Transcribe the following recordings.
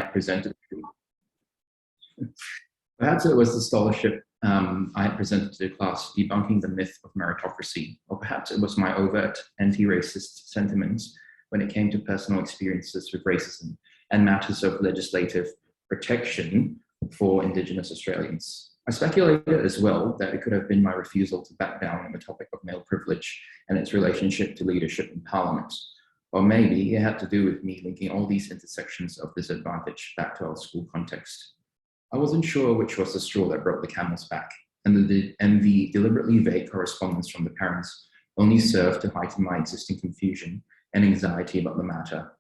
presented to. Perhaps it was the scholarship I had presented to the class debunking the myth of meritocracy, or perhaps it was my overt anti-racist sentiments when it came to personal experiences with racism and matters of legislative protection for Indigenous Australians. I speculated as well that it could have been my refusal to back down on the topic of male privilege and its relationship to leadership in Parliament. Or maybe it had to do with me linking all these intersections of disadvantage back to our school context. I wasn't sure which was the straw that broke the camel's back, and the deliberately vague correspondence from the parents only served to heighten my existing confusion and anxiety about the matter.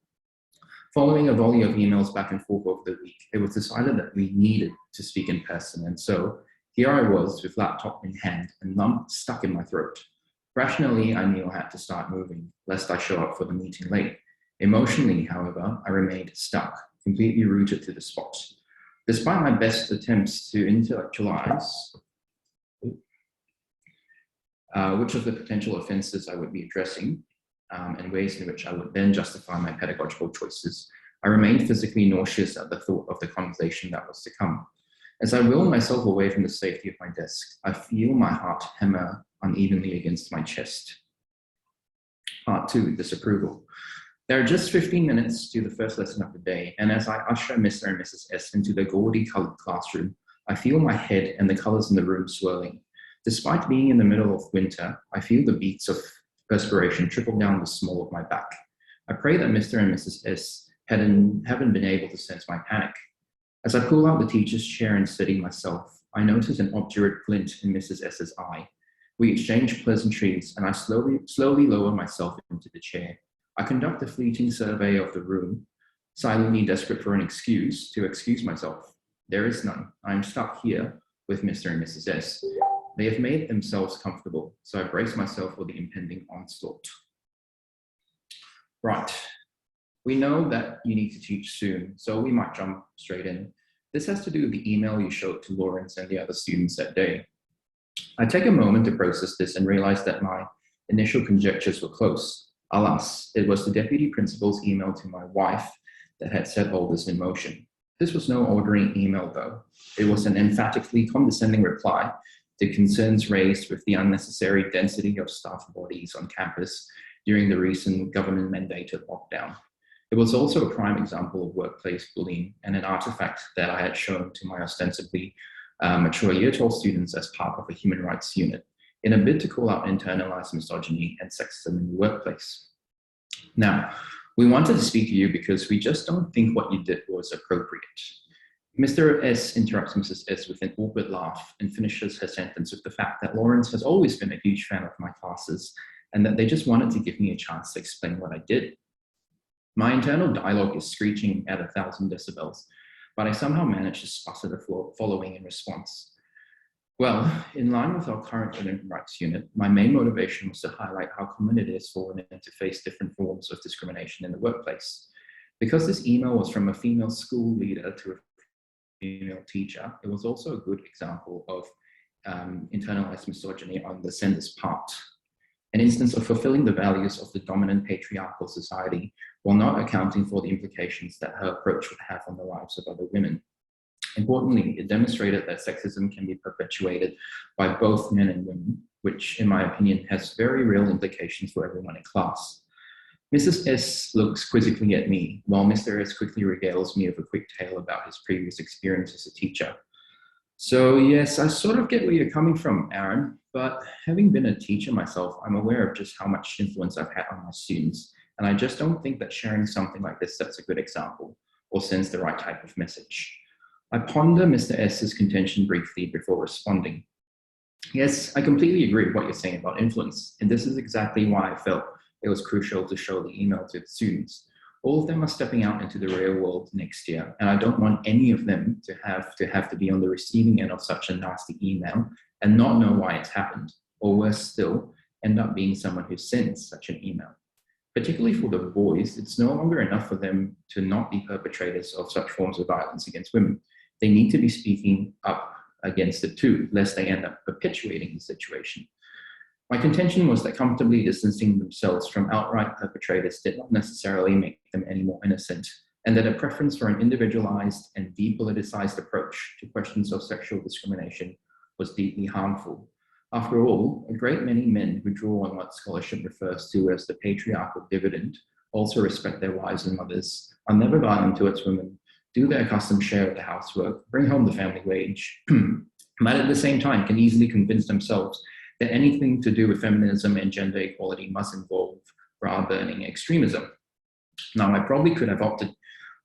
Following a volley of emails back and forth over the week, it was decided that we needed to speak in person, and so here I was with laptop in hand and lump stuck in my throat. Rationally, I knew I had to start moving, lest I show up for the meeting late. Emotionally, however, I remained stuck, completely rooted to the spot. Despite my best attempts to intellectualize which of the potential offenses I would be addressing and ways in which I would then justify my pedagogical choices, I remained physically nauseous at the thought of the conversation that was to come. As I will myself away from the safety of my desk, I feel my heart hammer unevenly against my chest. Part 2, disapproval. There are just 15 minutes to the first lesson of the day, and as I usher Mr. and Mrs. S into the gaudy colored classroom, I feel my head and the colors in the room swirling. Despite being in the middle of winter, I feel the beats of perspiration trickle down the small of my back. I pray that Mr. and Mrs. S haven't been able to sense my panic. As I pull out the teacher's chair and steady myself, I notice an obdurate glint in Mrs. S's eye. We exchange pleasantries, and I slowly lower myself into the chair. I conduct a fleeting survey of the room, silently desperate for an excuse to excuse myself. There is none. I am stuck here with Mr. and Mrs. S. They have made themselves comfortable, so I brace myself for the impending onslaught. Right. We know that you need to teach soon, so we might jump straight in. This has to do with the email you showed to Lawrence and the other students that day. I take a moment to process this and realize that my initial conjectures were close. Alas, it was the deputy principal's email to my wife that had set all this in motion. This was no ordinary email, though. It was an emphatically condescending reply to concerns raised with the unnecessary density of staff bodies on campus during the recent government-mandated lockdown. It was also a prime example of workplace bullying and an artifact that I had shown to my ostensibly mature Year 12 students as part of a human rights unit in a bid to call out internalized misogyny and sexism in the workplace. Now, we wanted to speak to you because we just don't think what you did was appropriate. Mr. S interrupts Mrs. S with an awkward laugh and finishes her sentence with the fact that Lawrence has always been a huge fan of my classes and that they just wanted to give me a chance to explain what I did. My internal dialogue is screeching at 1,000 decibels, but I somehow manage to sputter the following in response. Well, in line with our current human rights unit, my main motivation was to highlight how common it is for women to face different forms of discrimination in the workplace. Because this email was from a female school leader to a female teacher, it was also a good example of internalized misogyny on the sender's part. An instance of fulfilling the values of the dominant patriarchal society while not accounting for the implications that her approach would have on the lives of other women. Importantly, it demonstrated that sexism can be perpetuated by both men and women, which, in my opinion, has very real implications for everyone in class. Mrs. S looks quizzically at me, while Mr. S quickly regales me of a quick tale about his previous experience as a teacher. So yes, I sort of get where you're coming from, Aaron, but having been a teacher myself, I'm aware of just how much influence I've had on my students, and I just don't think that sharing something like this sets a good example or sends the right type of message. I ponder Mr. S's contention briefly before responding. Yes, I completely agree with what you're saying about influence, and this is exactly why I felt it was crucial to show the email to the students. All of them are stepping out into the real world next year, and I don't want any of them to have to be on the receiving end of such a nasty email and not know why it's happened, or worse still, end up being someone who sends such an email. Particularly for the boys, it's no longer enough for them to not be perpetrators of such forms of violence against women. They need to be speaking up against it too, lest they end up perpetuating the situation. My contention was that comfortably distancing themselves from outright perpetrators did not necessarily make them any more innocent, and that a preference for an individualized and depoliticized approach to questions of sexual discrimination was deeply harmful. After all, a great many men who draw on what scholarship refers to as the patriarchal dividend also respect their wives and mothers, are never violent towards women, do their accustomed share of the housework, bring home the family wage, but at the same time can easily convince themselves that anything to do with feminism and gender equality must involve bra-burning extremism. Now, I probably could have opted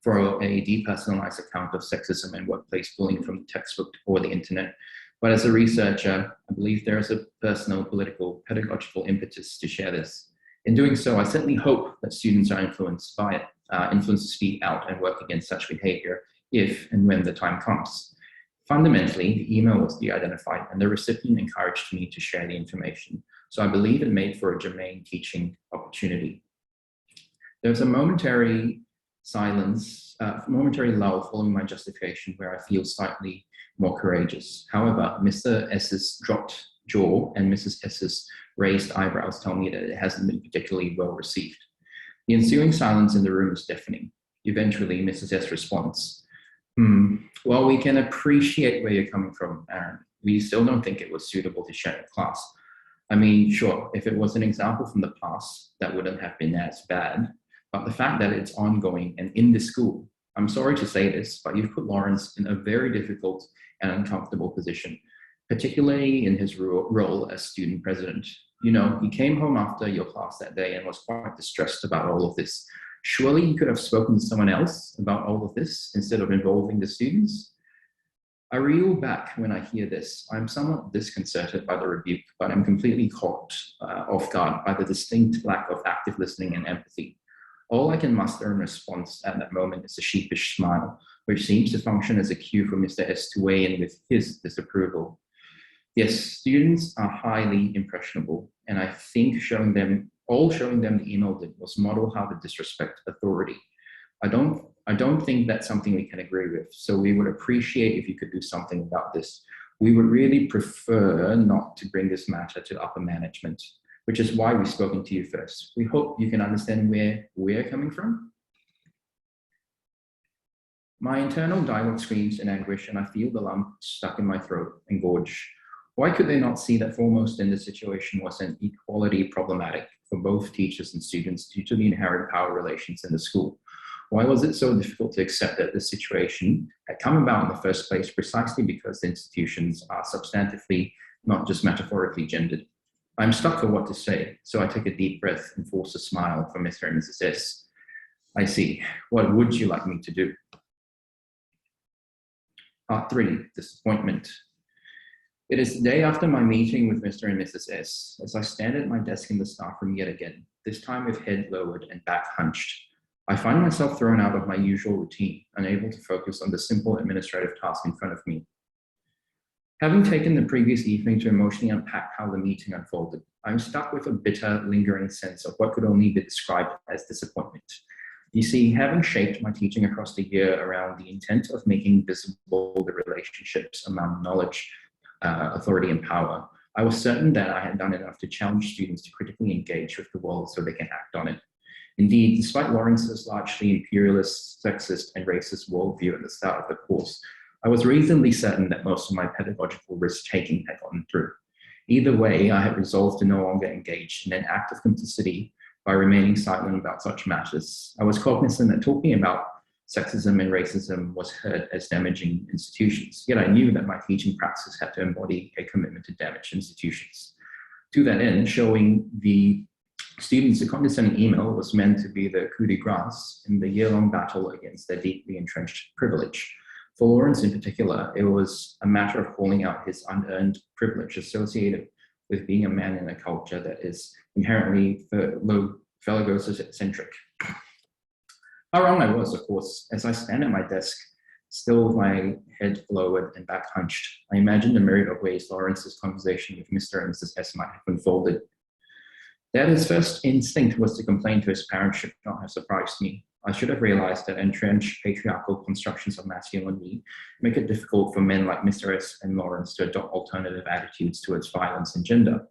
for a depersonalized account of sexism and workplace bullying from the textbook or the internet, but as a researcher, I believe there is a personal, political, pedagogical impetus to share this. In doing so, I certainly hope that students are influenced by it, influenced to speak out and work against such behavior if and when the time comes. Fundamentally, the email was de-identified and the recipient encouraged me to share the information, so I believe it made for a germane teaching opportunity. There was a momentary silence, momentary lull following my justification where I feel slightly more courageous. However, Mr. S's dropped jaw and Mrs. S's raised eyebrows tell me that it hasn't been particularly well received. The ensuing silence in the room is deafening. Eventually, Mrs. S responds, well, we can appreciate where you're coming from, Aaron. We still don't think it was suitable to share in class. I mean, sure, if it was an example from the past, that wouldn't have been as bad. But the fact that it's ongoing and in the school, I'm sorry to say this, but you've put Lawrence in a very difficult and uncomfortable position, particularly in his role as student president. You know, he came home after your class that day and was quite distressed about all of this. Surely you could have spoken to someone else about all of this instead of involving the students. I reel back when I hear this. I'm somewhat disconcerted by the rebuke, but I'm completely caught off guard by the distinct lack of active listening and empathy. All I can muster in response at that moment is a sheepish smile, which seems to function as a cue for Mr. S to weigh in with his disapproval. Yes, students are highly impressionable, and I think showing them the email did was model how to disrespect authority. I don't think that's something we can agree with, so we would appreciate if you could do something about this. We would really prefer not to bring this matter to upper management, which is why we've spoken to you first. We hope you can understand where we're coming from. My internal dialogue screams in anguish, and I feel the lump stuck in my throat and gorge. Why could they not see that foremost in this situation was an equality problematic for both teachers and students due to the inherent power relations in the school? Why was it so difficult to accept that this situation had come about in the first place precisely because the institutions are substantively, not just metaphorically gendered? I'm stuck for what to say, so I take a deep breath and force a smile from Mr. and Mrs. S. I see. What would you like me to do? Part 3, disappointment. It is the day after my meeting with Mr. and Mrs. S, as I stand at my desk in the staff room yet again, this time with head lowered and back hunched. I find myself thrown out of my usual routine, unable to focus on the simple administrative task in front of me. Having taken the previous evening to emotionally unpack how the meeting unfolded, I'm stuck with a bitter, lingering sense of what could only be described as disappointment. You see, having shaped my teaching across the year around the intent of making visible the relationships among knowledge, authority, and power, I was certain that I had done enough to challenge students to critically engage with the world so they can act on it. Indeed, despite Lawrence's largely imperialist, sexist, and racist worldview at the start of the course, I was reasonably certain that most of my pedagogical risk-taking had gotten through. Either way, I had resolved to no longer engage in an act of complicity by remaining silent about such matters. I was cognizant that talking about sexism and racism was heard as damaging institutions, yet I knew that my teaching practice had to embody a commitment to damage institutions. To that end, showing the students a condescending email was meant to be the coup de grace in the year-long battle against their deeply entrenched privilege. For Lawrence in particular, it was a matter of calling out his unearned privilege associated with being a man in a culture that is inherently phallogocentric. How wrong I was, of course. As I stand at my desk, still with my head lowered and back hunched, I imagined a myriad of ways Lawrence's conversation with Mr. and Mrs. S might have unfolded. That his first instinct was to complain to his parents should not have surprised me. I should have realized that entrenched patriarchal constructions of masculinity make it difficult for men like Mr. S and Lawrence to adopt alternative attitudes towards violence and gender.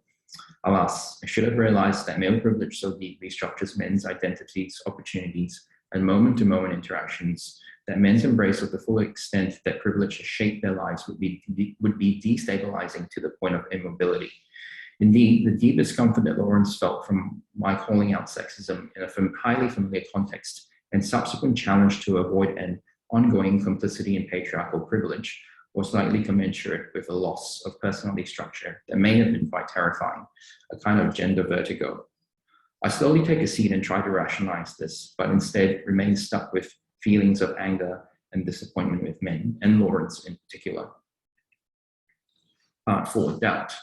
Alas, I should have realized that male privilege so deeply structures men's identities, opportunities, and moment-to-moment interactions, that men's embrace of the full extent that privilege has shaped their lives would be destabilizing to the point of immobility. Indeed, the deep discomfort that Lawrence felt from my calling out sexism in a highly familiar context and subsequent challenge to avoid an ongoing complicity in patriarchal privilege was likely commensurate with a loss of personality structure that may have been quite terrifying, a kind of gender vertigo. I slowly take a seat and try to rationalize this, but instead remain stuck with feelings of anger and disappointment with men, and Lawrence in particular. Part 4, doubt.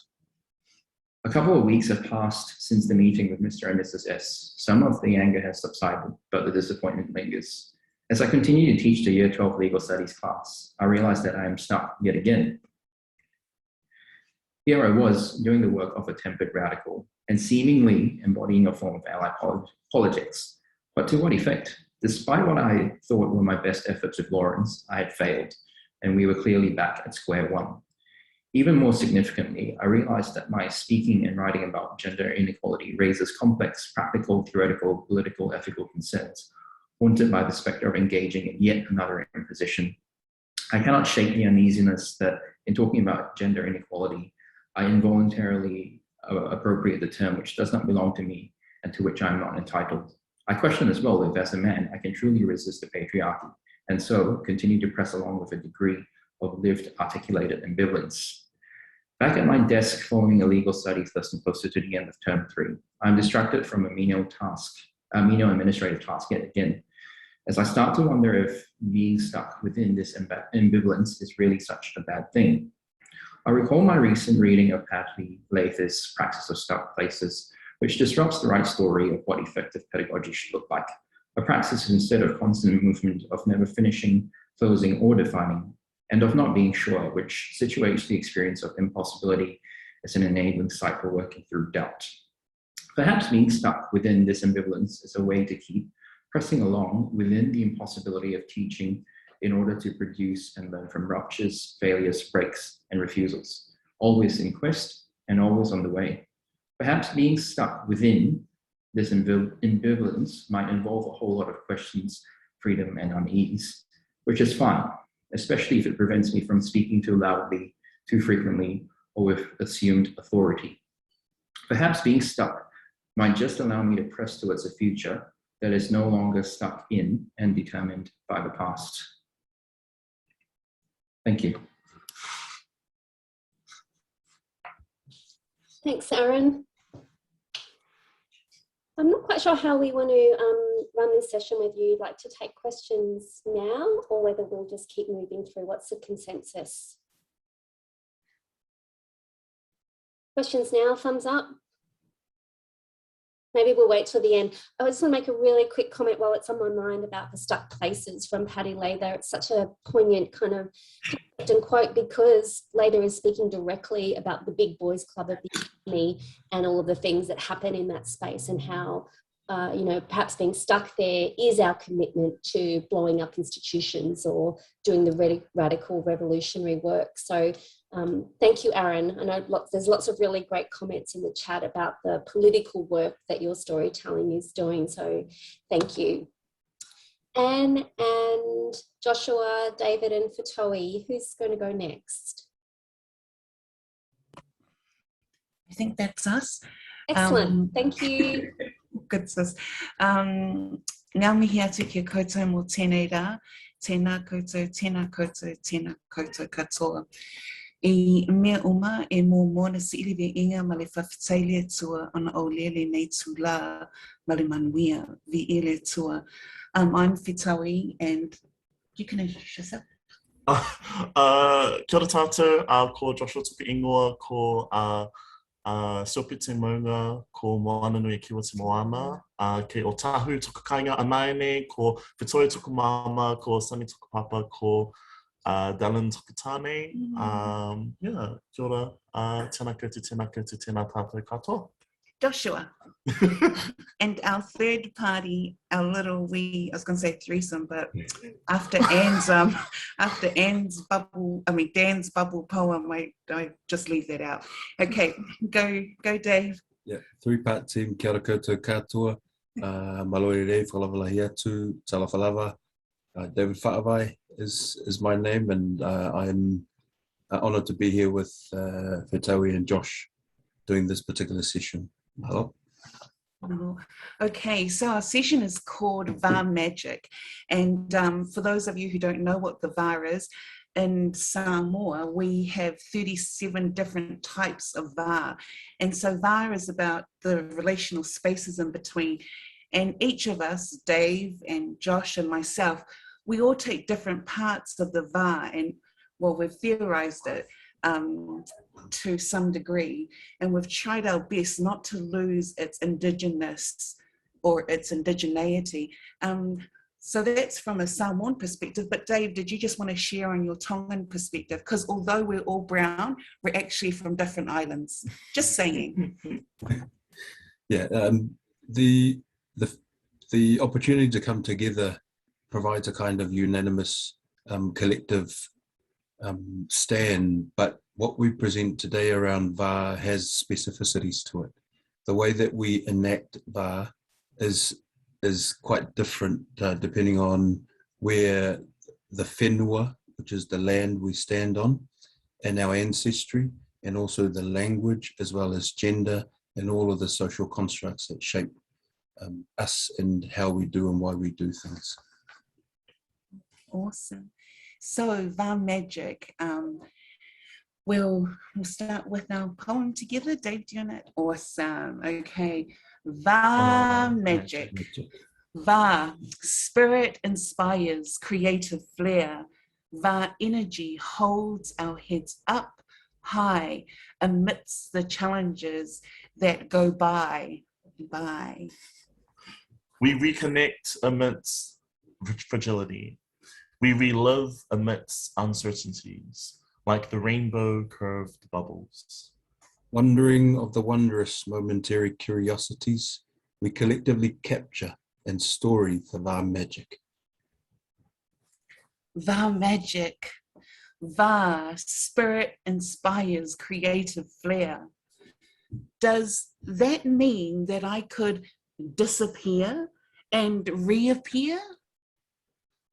A couple of weeks have passed since the meeting with Mr. and Mrs. S. Some of the anger has subsided, but the disappointment lingers. As I continue to teach the Year 12 Legal Studies class, I realize that I am stuck yet again. Here I was doing the work of a tempered radical and seemingly embodying a form of allied politics. But to what effect? Despite what I thought were my best efforts with Lawrence, I had failed, and we were clearly back at square one. Even more significantly, I realized that my speaking and writing about gender inequality raises complex, practical, theoretical, political, ethical concerns, haunted by the specter of engaging in yet another imposition. I cannot shake the uneasiness that in talking about gender inequality, I involuntarily appropriate the term which does not belong to me and to which I am not entitled. I question as well if as a man, I can truly resist the patriarchy and so continue to press along with a degree of lived articulated ambivalence. Back at my desk following a legal studies lesson closer to the end of term 3, I'm distracted from a menial administrative task yet again, as I start to wonder if being stuck within this ambivalence is really such a bad thing. I recall my recent reading of Patty Lather's Praxis of Stuck Places, which disrupts the right story of what effective pedagogy should look like. A praxis instead of constant movement, of never finishing, closing, or defining, and of not being sure, which situates the experience of impossibility as an enabling site for working through doubt. Perhaps being stuck within this ambivalence is a way to keep pressing along within the impossibility of teaching in order to produce and learn from ruptures, failures, breaks, and refusals, always in quest and always on the way. Perhaps being stuck within this ambivalence might involve a whole lot of questions, freedom, and unease, which is fine, especially if it prevents me from speaking too loudly, too frequently, or with assumed authority. Perhaps being stuck might just allow me to press towards a future that is no longer stuck in and determined by the past. Thank you. Thanks, Aaron. I'm not quite sure how we want to run this session, whether you'd like to take questions now or whether we'll just keep moving through. What's the consensus? Questions now, thumbs up. Maybe we'll wait till the end. I just want to make a really quick comment while it's on my mind about the stuck places from Patty Lather. It's such a poignant kind of quote because Lather is speaking directly about the big boys club of the economy and all of the things that happen in that space and how, perhaps being stuck there is our commitment to blowing up institutions or doing the radical revolutionary work. So thank you, Aaron. I know there's lots of really great comments in the chat about the political work that your storytelling is doing. So thank you. Anne and Joshua, David and Fetaui, who's going to go next? I think that's us. Excellent, thank you. Good sis. Ngā mihi atu ki a koutou mō tēnei rā, tēnā koutou, tēnā koutou, tēnā koutou katoa. I mea uma e mō mōna si iriwe inga ma le whawhitailia tua ona o lele nei tū la ma le manuia vi ele tua. I'm Fetaui and you can introduce yourself. Kia ora tātou, ko Joshua tuku ingoa, ko Sopi te maunga, ko moana nui kiwa te moana, ke o tahu tuku kainga anaene, ko Fetaui tuku mama, ko Sunny tuku papa, ko Dallin tuku tāne. Yeah, kia ora, tēnā koutou, tēnā koutou, tēnā tātou katoa. Joshua. And our third party, our little I was going to say threesome, but after Dan's bubble poem, I just leave that out. Okay, go Dave. Yeah, 3-part team, kia ora koutou katoa. Malorere, Whalawalahi atu, Talawhalawa. David Fetaui is my name, and I'm honoured to be here with Fetaui and Josh doing this particular session. Hello. Okay, so our session is called VAR Magic. And for those of you who don't know what the VAR is, in Samoa, we have 37 different types of VAR. And so VAR is about the relational spaces in between. And each of us, Dave and Josh and myself, we all take different parts of the VAR, and well, we've theorized it to some degree, and we've tried our best not to lose its indigenous or its indigeneity. So that's from a Samoan perspective, but Dave, did you just want to share on your Tongan perspective? Because although we're all brown, we're actually from different islands, just saying. Yeah, the opportunity to come together provides a kind of unanimous collective stand, but what we present today around VAR has specificities to it. The way that we enact VAR is quite different depending on where the whenua, which is the land we stand on, and our ancestry, and also the language, as well as gender, and all of the social constructs that shape us and how we do and why we do things. Awesome. So VAR Magic, we'll start with our poem together. Dave, do you want it? Awesome. Okay. VAR Magic. VAR, spirit inspires creative flair. VAR energy holds our heads up high amidst the challenges that go by. We reconnect amidst fragility. We relive amidst uncertainties, like the rainbow curved bubbles. Wondering of the wondrous momentary curiosities, we collectively capture and story the VAR magic. VAR Magic. VAR, spirit inspires creative flair. Does that mean that I could disappear and reappear?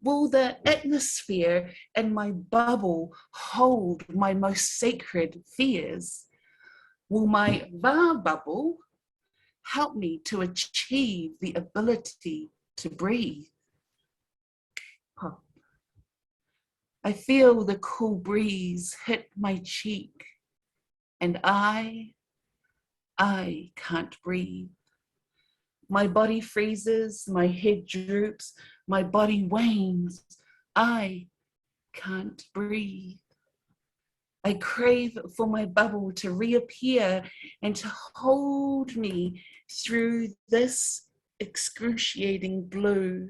Will the atmosphere and my bubble hold my most sacred fears? Will my VAR bubble help me to achieve the ability to breathe? I feel the cool breeze hit my cheek, and I can't breathe. My body freezes, my head droops, my body wanes. I can't breathe. I crave for my bubble to reappear and to hold me through this excruciating blue.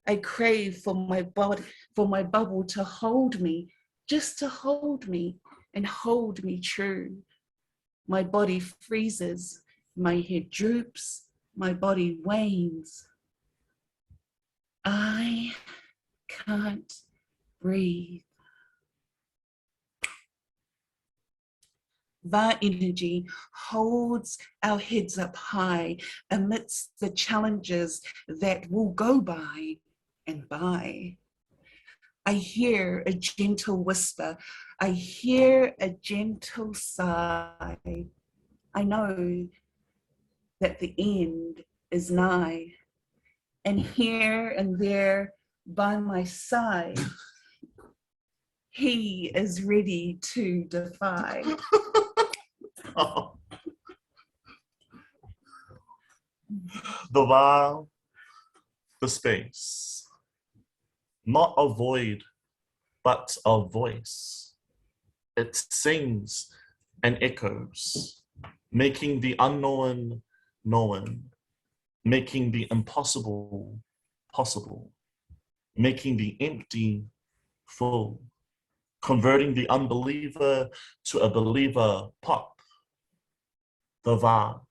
I crave for my bubble to hold me, just to hold me and hold me true. My body freezes, my head droops, my body wanes. I can't breathe. VAR energy holds our heads up high amidst the challenges that will go by and by. I hear a gentle whisper. I hear a gentle sigh. I know that the end is nigh. And here and there by my side, he is ready to defy. Oh. The VAR, the space, not a void, but a voice. It sings and echoes, making the unknown known, making the impossible possible, making the empty full, converting the unbeliever to a believer pop. The VAR,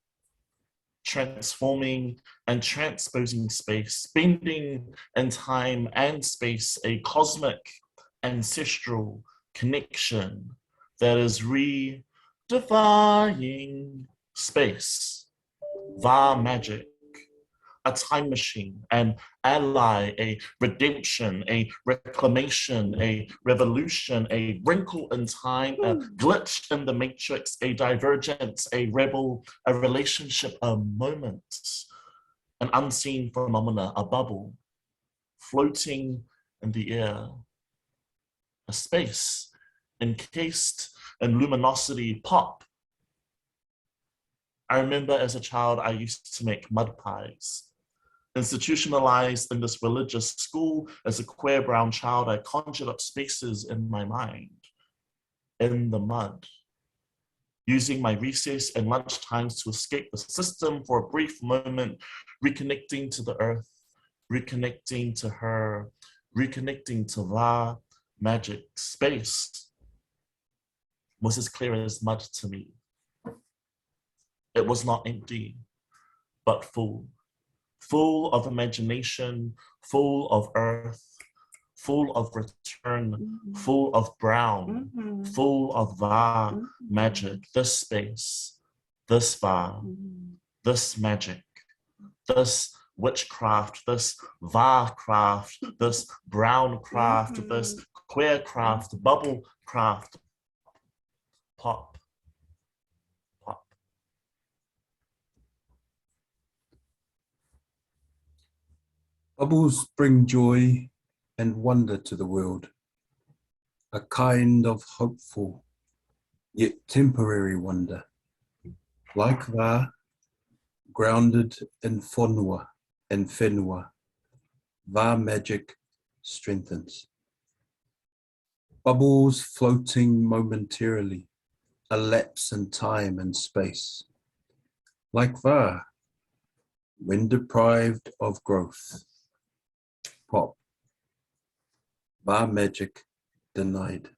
transforming and transposing space, bending in time and space, a cosmic ancestral connection that is redefying space. VAR magic, a time machine, an ally, a redemption, a reclamation, a revolution, a wrinkle in time, a glitch in the matrix, a divergence, a rebel, a relationship, a moment, an unseen phenomena, a bubble, floating in the air, a space encased in luminosity, pop. I remember as a child, I used to make mud pies. Institutionalized in this religious school, as a queer brown child, I conjured up spaces in my mind, in the mud, using my recess and lunch times to escape the system for a brief moment, reconnecting to the earth, reconnecting to her, reconnecting to the magic space was as clear as mud to me. It was not empty, but full. Full of imagination, full of earth, full of return, full of brown, full of va magic. This space, this va, this magic, this witchcraft, this va craft, this brown craft, this queer craft, bubble craft, pop, pop. Bubbles bring joy and wonder to the world, a kind of hopeful yet temporary wonder, like va, grounded in whanua and whenua, va magic strengthens. Bubbles floating momentarily, a lapse in time and space, like va, when deprived of growth. Pop, va magic denied.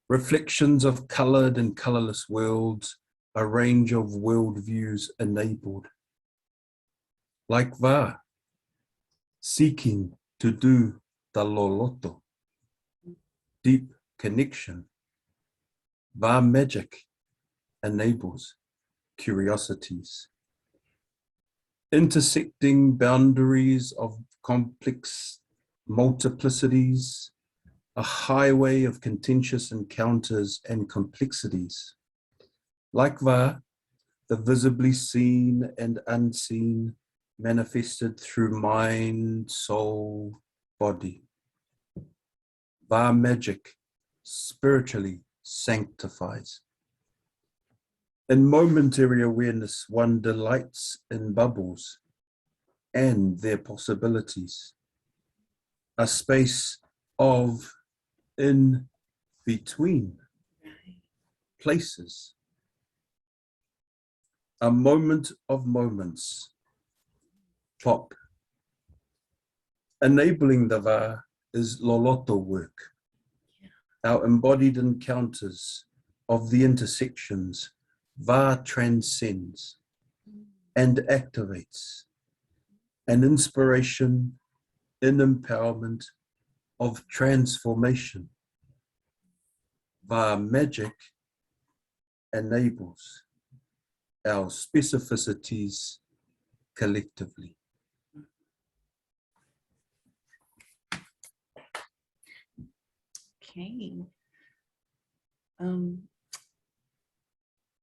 Reflections of coloured and colourless worlds, a range of worldviews enabled. Like va, seeking to do the loloto, deep connection. Va magic enables curiosities. Intersecting boundaries of complex multiplicities, a highway of contentious encounters and complexities. Like va, the visibly seen and unseen manifested through mind, soul, body. Va magic spiritually sanctifies. In momentary awareness, one delights in bubbles and their possibilities. A space of in between places. A moment of moments. Pop. Enabling the va is loloto work. Our embodied encounters of the intersections, va transcends and activates an inspiration in empowerment of transformation. Va magic enables our specificities collectively. Okay.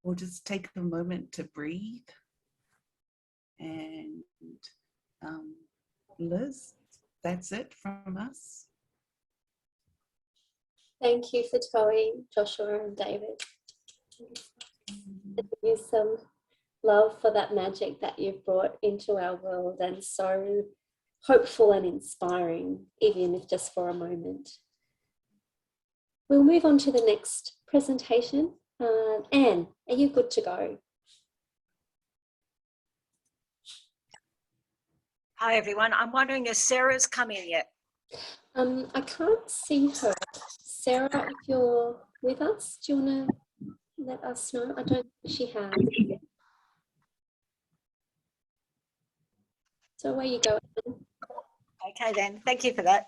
We'll just take a moment to breathe. And Liz, that's it from us. Thank you, Fetaui, Joshua and David. Thank you some love for that magic that you've brought into our world, and so hopeful and inspiring, even if just for a moment. We'll move on to the next presentation. Anne, are you good to go? Hi everyone, I'm wondering if Sarah's come in yet? I can't see her. Sarah, if you're with us, do you want to let us know? I don't think she has. So away you go. Okay then, thank you for that.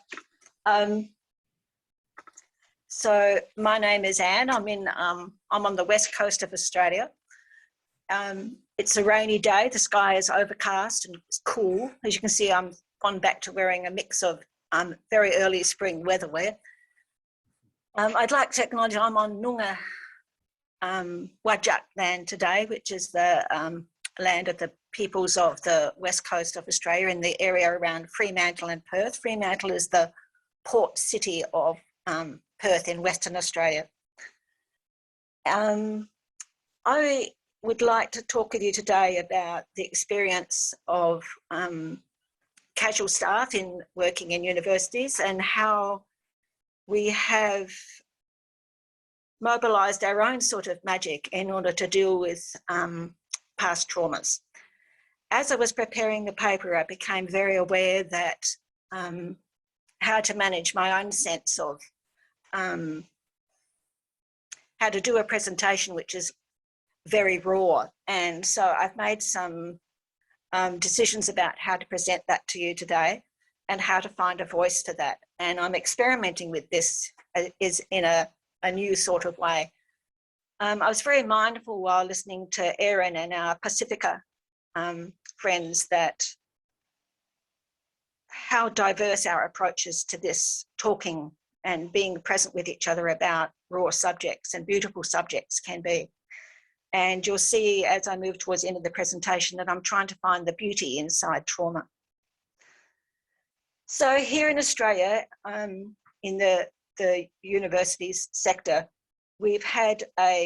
So my name is Anne. I'm on the west coast of Australia. It's a rainy day. The sky is overcast and it's cool. As you can see, I'm gone back to wearing a mix of very early spring weatherwear. I'd like to acknowledge I'm on Noongar Whadjuk land today, which is the land of the peoples of the west coast of Australia in the area around Fremantle and Perth. Fremantle is the port city of Perth in Western Australia. I would like to talk with you today about the experience of casual staff in working in universities and how we have mobilised our own sort of magic in order to deal with past traumas. As I was preparing the paper, I became very aware that how to manage my own sense of how to do a presentation which is very raw. And so I've made some decisions about how to present that to you today and how to find a voice for that. And I'm experimenting with this is in a new sort of way. I was very mindful while listening to Erin and our Pacifica friends that how diverse our approaches to this talking and being present with each other about raw subjects and beautiful subjects can be. And you'll see as I move towards the end of the presentation that I'm trying to find the beauty inside trauma. So here in Australia, in the universities sector, we've had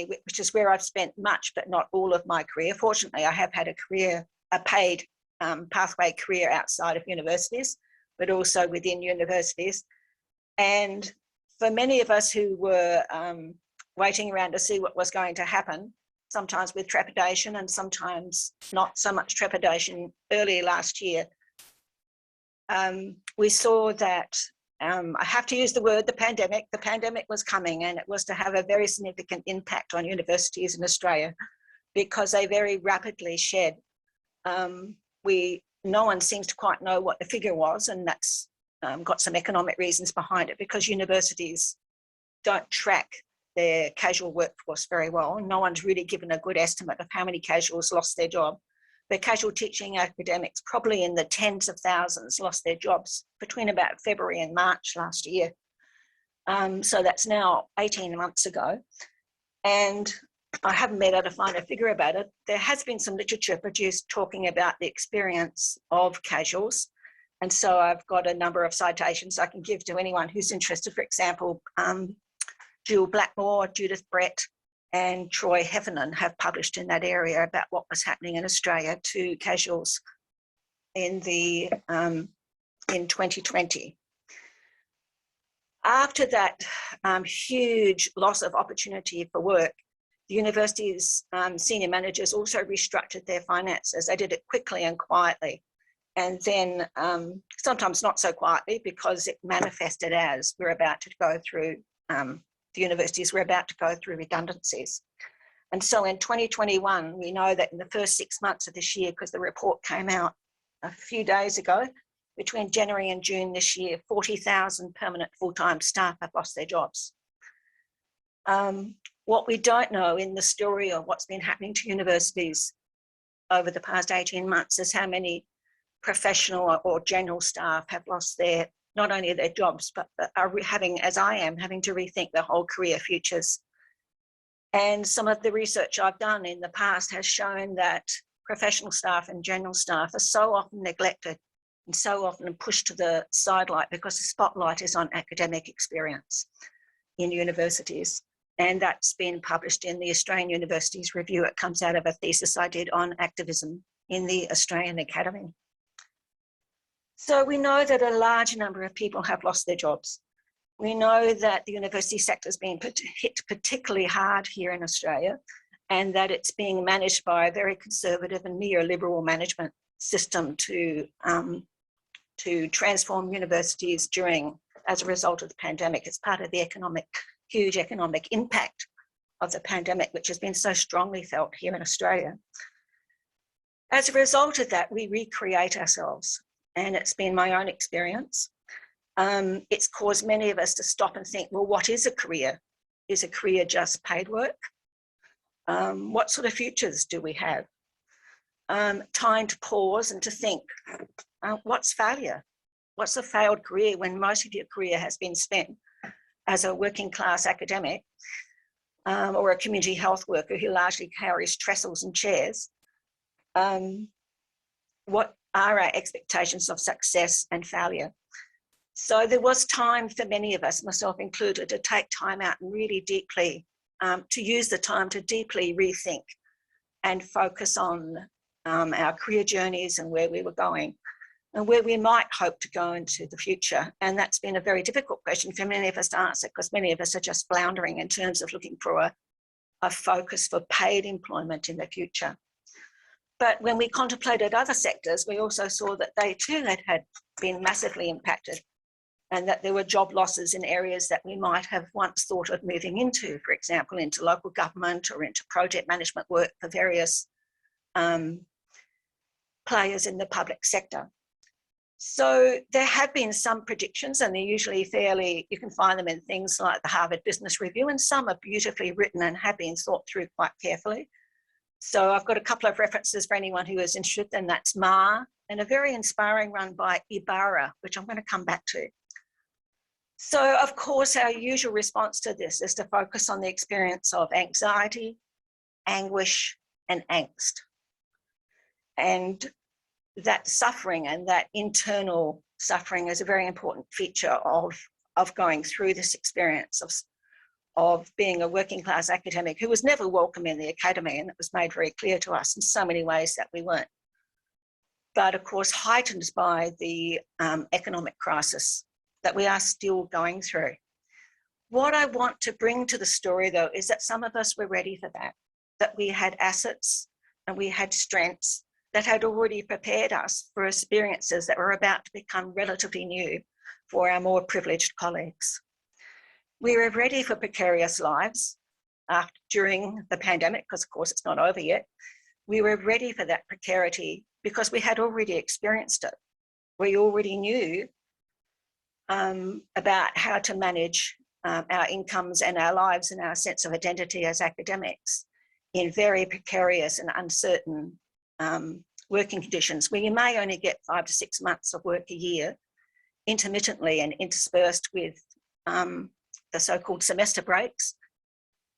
which is where I've spent much but not all of my career. Fortunately, I have had a paid pathway career outside of universities, but also within universities. And for many of us who were waiting around to see what was going to happen, sometimes with trepidation and sometimes not so much trepidation, early last year, we saw that, I have to use the word, the pandemic was coming, and it was to have a very significant impact on universities in Australia because they very rapidly shed. No one seems to quite know what the figure was, and that's got some economic reasons behind it because universities don't track their casual workforce very well. No one's really given a good estimate of how many casuals lost their job. The casual teaching academics, probably in the tens of thousands, lost their jobs between about February and March last year. So that's now 18 months ago. And I haven't been able to find a figure about it. There has been some literature produced talking about the experience of casuals. And so I've got a number of citations I can give to anyone who's interested. For example, Jill Blackmore, Judith Brett, and Troy Heffernan have published in that area about what was happening in Australia to casuals in 2020. After that huge loss of opportunity for work, the university's senior managers also restructured their finances. They did it quickly and quietly. And then sometimes not so quietly because it manifested as we're about to go through, the universities were about to go through redundancies. And so in 2021, we know that in the first 6 months of this year, because the report came out a few days ago, between January and June this year, 40,000 permanent full-time staff have lost their jobs. What we don't know in the story of what's been happening to universities over the past 18 months is how many professional or general staff have lost their, not only their jobs, but are having, as I am, having to rethink their whole career futures. And some of the research I've done in the past has shown that professional staff and general staff are so often neglected and so often pushed to the sidelight because the spotlight is on academic experience in universities. And that's been published in the Australian Universities Review. It comes out of a thesis I did on activism in the Australian Academy. So we know that a large number of people have lost their jobs. We know that the university sector has been hit particularly hard here in Australia, and that it's being managed by a very conservative and neoliberal management system to transform universities as a result of the pandemic. It's part of the huge economic impact of the pandemic, which has been so strongly felt here in Australia. As a result of that, we recreate ourselves. And it's been my own experience. It's caused many of us to stop and think, well, what is a career? Is a career just paid work? What sort of futures do we have? time to pause and to think, what's failure? What's a failed career when most of your career has been spent as a working class academic or a community health worker who largely carries trestles and chairs? What are our expectations of success and failure? So there was time for many of us, myself included, to take time out and really deeply, to use the time to deeply rethink and focus on our career journeys and where we were going and where we might hope to go into the future. And that's been a very difficult question for many of us to answer, because many of us are just floundering in terms of looking for a focus for paid employment in the future. But when we contemplated other sectors, we also saw that they too had been massively impacted, and that there were job losses in areas that we might have once thought of moving into, for example, into local government or into project management work for various players in the public sector. So there have been some predictions, and they're usually fairly, you can find them in things like the Harvard Business Review, and some are beautifully written and have been thought through quite carefully. So I've got a couple of references for anyone who is interested, and that's Ma, and a very inspiring one by Ibarra, which I'm going to come back to. So of course, our usual response to this is to focus on the experience of anxiety, anguish, and angst. And that suffering and that internal suffering is a very important feature of going through this experience of being a working class academic who was never welcome in the academy, and it was made very clear to us in so many ways that we weren't. But of course, heightened by the economic crisis that we are still going through. What I want to bring to the story, though, is that some of us were ready for that we had assets and we had strengths that had already prepared us for experiences that were about to become relatively new for our more privileged colleagues. We were ready for precarious lives during the pandemic, because of course it's not over yet. We were ready for that precarity because we had already experienced it. We already knew about how to manage our incomes and our lives and our sense of identity as academics in very precarious and uncertain working conditions, where you may only get 5 to 6 months of work a year, intermittently and interspersed with the so-called semester breaks,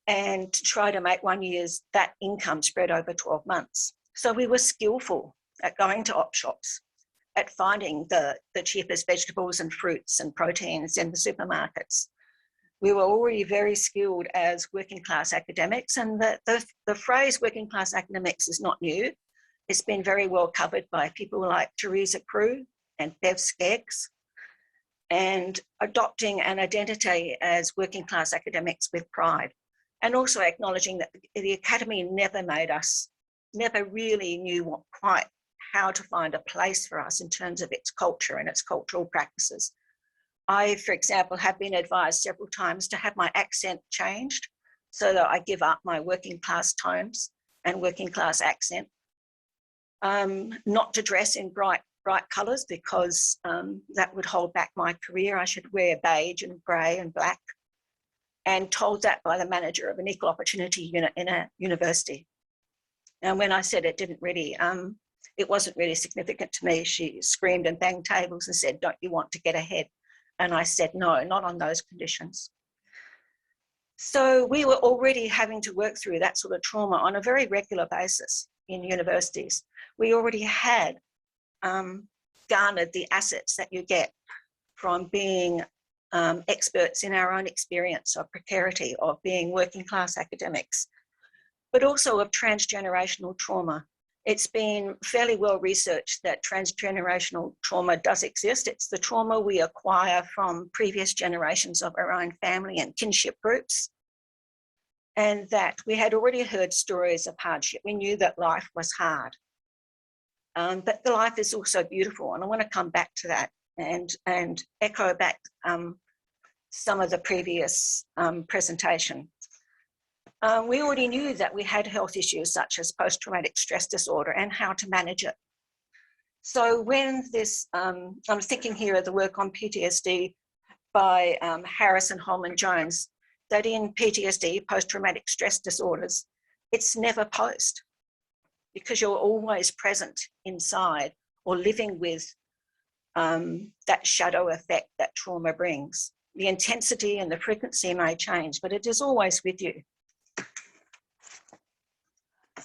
and try to make 1 year's that income spread over 12 months. So we were skillful at going to op shops, at finding the cheapest vegetables and fruits and proteins in the supermarkets. We were already very skilled as working class academics, and the phrase working class academics is not new. It's been very well covered by people like Teresa Crew and Bev Skeggs, and adopting an identity as working class academics with pride, and also acknowledging that the academy never really knew quite how to find a place for us in terms of its culture and its cultural practices. I, for example, have been advised several times to have my accent changed so that I give up my working class tones and working class accent. Not to dress in bright colours, because that would hold back my career. I should wear beige and grey and black, and told that by the manager of an equal opportunity unit in a university. And when I said it wasn't really significant to me, she screamed and banged tables and said, "Don't you want to get ahead?" And I said, "No, not on those conditions." So we were already having to work through that sort of trauma on a very regular basis in universities. We already had garnered the assets that you get from being experts in our own experience of precarity, of being working class academics, but also of transgenerational trauma. It's been fairly well researched that transgenerational trauma does exist. It's the trauma we acquire from previous generations of our own family and kinship groups, and that we had already heard stories of hardship. We knew that life was hard, but the life is also beautiful, and I want to come back to that and echo back some of the previous presentation. We already knew that we had health issues such as post-traumatic stress disorder and how to manage it. So when this, I'm thinking here of the work on PTSD by Harris and Holman Jones, that in PTSD, post-traumatic stress disorders, it's never post. because you're always present inside or living with that shadow effect that trauma brings. The intensity and the frequency may change, but it is always with you.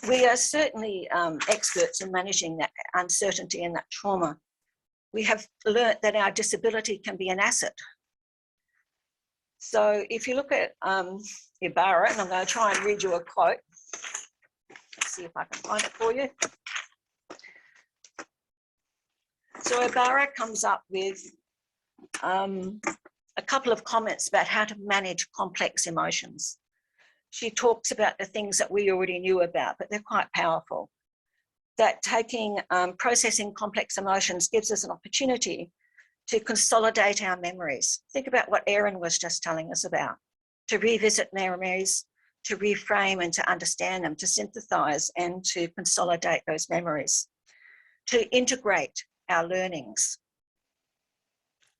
We are certainly experts in managing that uncertainty and that trauma. We have learnt that our disability can be an asset. So if you look at Ibarra, and I'm going to try and read you a quote, see if I can find it for you. So Ibarra comes up with a couple of comments about how to manage complex emotions. She talks about the things that we already knew about, but they're quite powerful. That processing complex emotions gives us an opportunity to consolidate our memories. Think about what Erin was just telling us about, to revisit memories, to reframe and to understand them, to synthesize and to consolidate those memories, to integrate our learnings,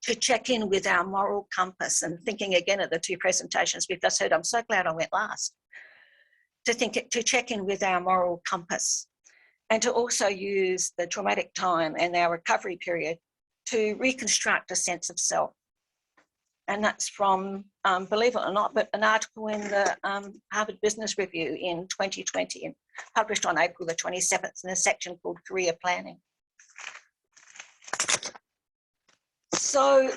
to check in with our moral compass, and thinking again at the two presentations we've just heard, I'm so glad I went last, to check in with our moral compass, and to also use the traumatic time and our recovery period to reconstruct a sense of self. And that's from, believe it or not, but an article in the Harvard Business Review in 2020, published on April the 27th in a section called Career Planning. So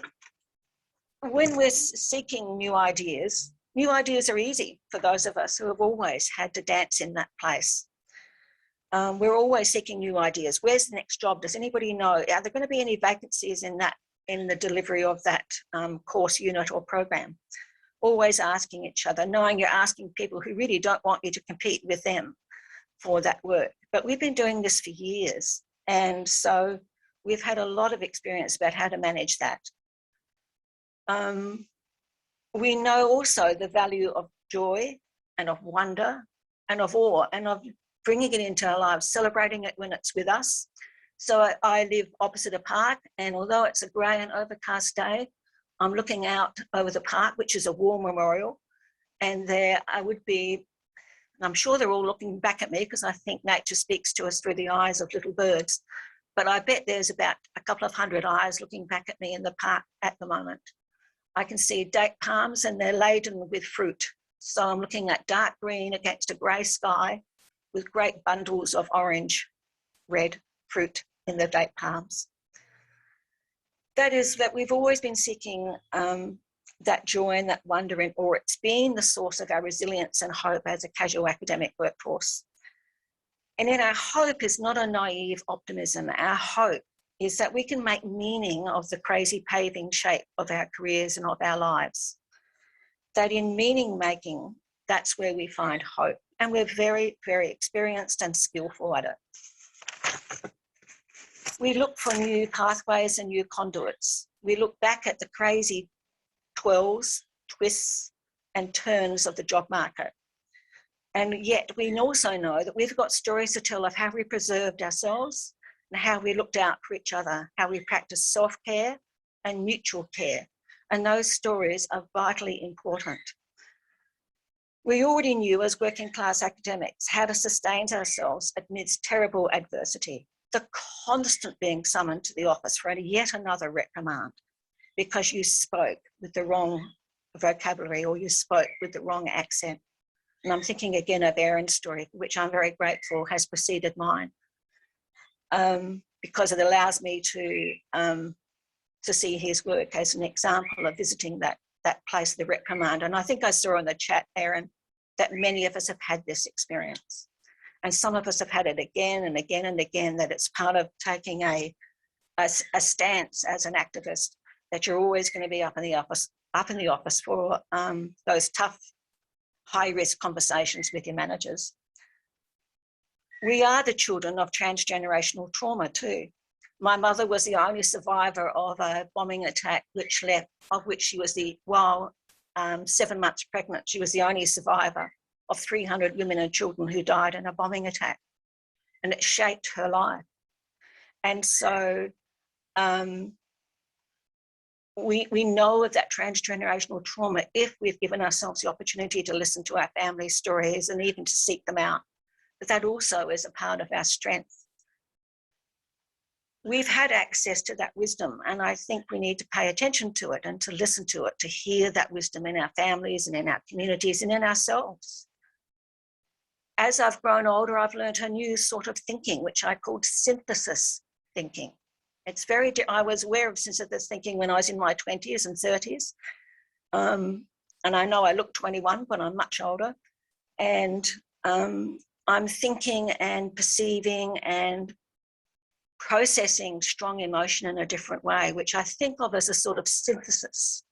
when we're seeking new ideas are easy for those of us who have always had to dance in that place. We're always seeking new ideas. Where's the next job? Does anybody know? Are there going to be any vacancies in the delivery of that course, unit or program? Always asking each other, knowing you're asking people who really don't want you to compete with them for that work. But we've been doing this for years. And so we've had a lot of experience about how to manage that. We know also the value of joy and of wonder and of awe and of bringing it into our lives, celebrating it when it's with us. So I live opposite a park, and although it's a grey and overcast day, I'm looking out over the park, which is a war memorial, and there I would be, and I'm sure they're all looking back at me because I think nature speaks to us through the eyes of little birds, but I bet there's about a couple of hundred eyes looking back at me in the park at the moment. I can see date palms and they're laden with fruit. So I'm looking at dark green against a grey sky with great bundles of orange, red fruit in the date palms. That is that we've always been seeking that joy and that wonder and awe. It's been the source of our resilience and hope as a casual academic workforce. And in our hope is not a naive optimism. Our hope is that we can make meaning of the crazy paving shape of our careers and of our lives. That in meaning making, that's where we find hope. And we're very, very experienced and skillful at it. We look for new pathways and new conduits. We look back at the crazy twirls, twists, and turns of the job market. And yet we also know that we've got stories to tell of how we preserved ourselves and how we looked out for each other, how we practiced self-care and mutual care. And those stories are vitally important. We already knew as working class academics how to sustain ourselves amidst terrible adversity. The constant being summoned to the office for yet another reprimand because you spoke with the wrong vocabulary or you spoke with the wrong accent. And I'm thinking again of Erin's story, which I'm very grateful has preceded mine, because it allows me to see his work as an example of visiting that place, the reprimand. And I think I saw in the chat, Erin, that many of us have had this experience. And some of us have had it again and again and again, that it's part of taking a stance as an activist, that you're always going to be up in the office for those tough, high-risk conversations with your managers. We are the children of transgenerational trauma too. My mother was the only survivor of a bombing attack of which she was while 7 months pregnant, she was the only survivor of 300 women and children who died in a bombing attack. And it shaped her life. And so we know of that transgenerational trauma if we've given ourselves the opportunity to listen to our family stories and even to seek them out but that also is a part of our strength. We've had access to that wisdom, and I think we need to pay attention to it and to listen to it, to hear that wisdom in our families and in our communities and in ourselves. As I've grown older, I've learned a new sort of thinking, which I called synthesis thinking. It's I was aware of synthesis thinking when I was in my 20s and 30s. And I know I look 21, but I'm much older. And I'm thinking and perceiving and processing strong emotion in a different way, which I think of as a sort of synthesis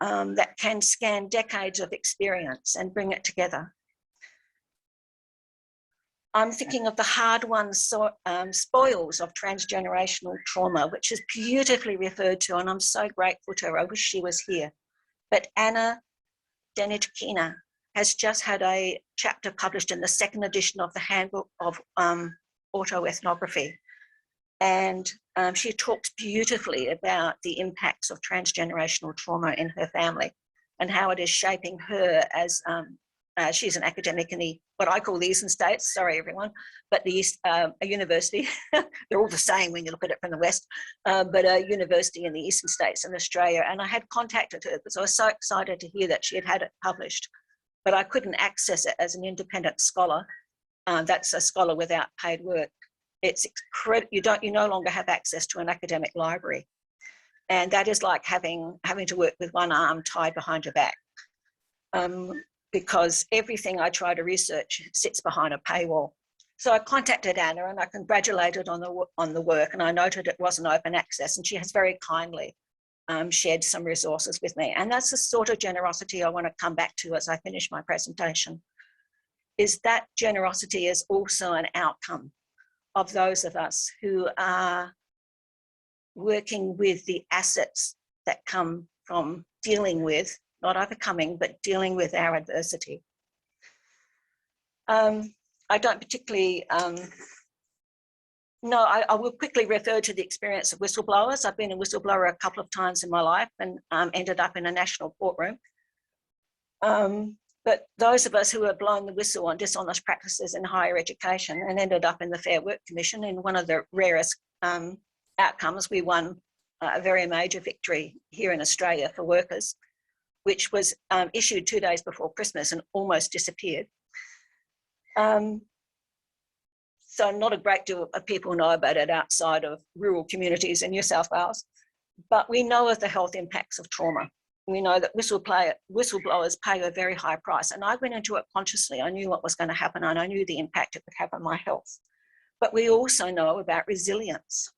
that can scan decades of experience and bring it together. I'm thinking of the hard-won spoils of transgenerational trauma, which is beautifully referred to, and I'm so grateful to her. I wish she was here. But Anna Denitkina has just had a chapter published in the second edition of the Handbook of Autoethnography. And she talks beautifully about the impacts of transgenerational trauma in her family and how it is shaping her as she's an academic in what I call the Eastern States, sorry everyone, but a university. They're all the same when you look at it from the West, but a university in the Eastern States in Australia. And I had contacted her because I was so excited to hear that she had it published, but I couldn't access it as an independent scholar. That's a scholar without paid work. It's you no longer have access to an academic library. And that is like having to work with one arm tied behind your back. Because everything I try to research sits behind a paywall. So I contacted Anna and I congratulated on the work, and I noted it wasn't open access, and she has very kindly shared some resources with me. And that's the sort of generosity I want to come back to as I finish my presentation, is that generosity is also an outcome of those of us who are working with the assets that come from dealing with, not overcoming, but dealing with our adversity. I don't particularly, I will quickly refer to the experience of whistleblowers. I've been a whistleblower a couple of times in my life and ended up in a national courtroom. But those of us who have blown the whistle on dishonest practices in higher education and ended up in the Fair Work Commission, in one of the rarest outcomes, we won a very major victory here in Australia for workers, which was issued 2 days before Christmas and almost disappeared. So not a great deal of people know about it outside of rural communities in New South Wales, but we know of the health impacts of trauma. We know that whistleblowers pay a very high price, and I went into it consciously. I knew what was going to happen and I knew the impact it would have on my health. But we also know about resilience,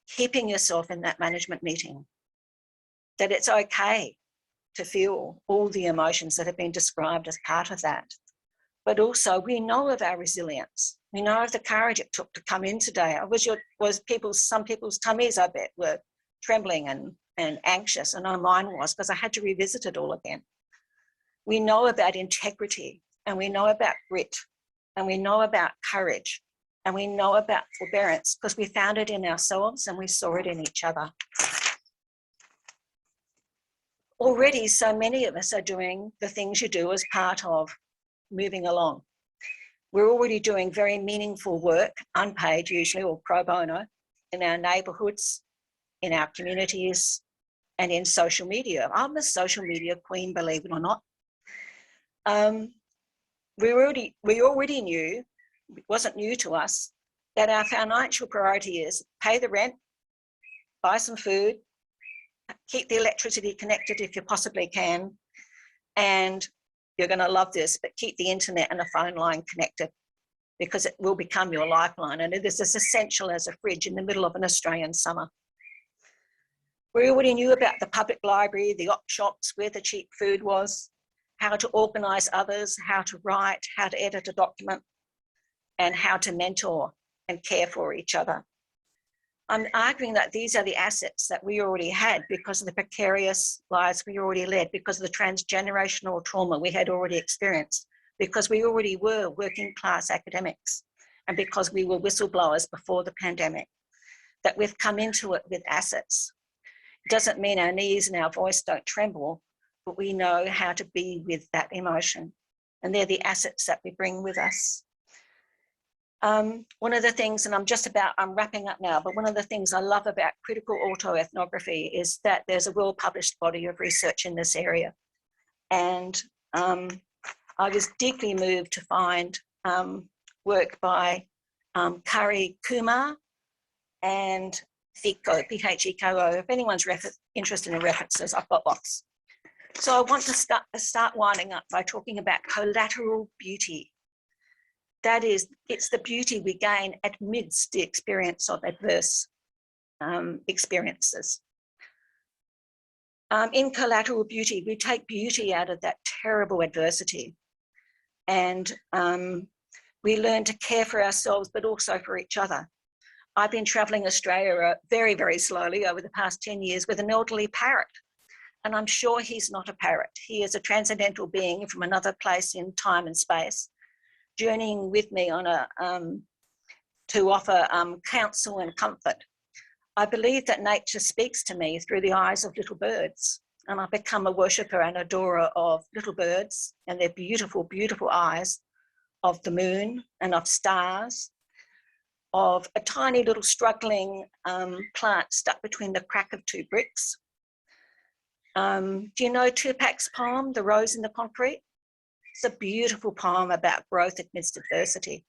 keeping yourself in that management meeting, that it's okay to feel all the emotions that have been described as part of that. But also we know of our resilience. We know of the courage it took to come in today. Some people's tummies, I bet, were trembling and anxious, and mine was, because I had to revisit it all again. We know about integrity, and we know about grit, and we know about courage, and we know about forbearance, because we found it in ourselves and we saw it in each other. Already, so many of us are doing the things you do as part of moving along. We're already doing very meaningful work, unpaid usually, or pro bono, in our neighbourhoods, in our communities, and in social media. I'm a social media queen, believe it or not. We already knew, it wasn't new to us, that our financial priority is pay the rent, buy some food, keep the electricity connected if you possibly can, and you're going to love this, but keep the internet and the phone line connected, because it will become your lifeline, and it is as essential as a fridge in the middle of an Australian summer. We already knew about the public library, the op shops, where the cheap food was, how to organise others, how to write, how to edit a document, and how to mentor and care for each other. I'm arguing that these are the assets that we already had because of the precarious lives we already led, because of the transgenerational trauma we had already experienced, because we already were working class academics, and because we were whistleblowers before the pandemic, that we've come into it with assets. It doesn't mean our knees and our voice don't tremble, but we know how to be with that emotion. And they're the assets that we bring with us. One of the things, and I'm wrapping up now, but one of the things I love about critical autoethnography is that there's a well-published body of research in this area. And I was deeply moved to find work by Kari Kumar and Theko, Pheko. If anyone's interested in references, I've got lots. So I want to start winding up by talking about collateral beauty. That is, it's the beauty we gain amidst the experience of adverse experiences. In collateral beauty, we take beauty out of that terrible adversity, and we learn to care for ourselves, but also for each other. I've been traveling Australia very, very slowly over the past 10 years with an elderly parrot, and I'm sure he's not a parrot. He is a transcendental being from another place in time and space, journeying with me on to offer counsel and comfort. I believe that nature speaks to me through the eyes of little birds, and I've become a worshipper and adorer of little birds and their beautiful, beautiful eyes, of the moon and of stars, of a tiny little struggling plant stuck between the crack of two bricks. Do you know Tupac's poem, The Rose in the Concrete? It's a beautiful poem about growth amidst adversity.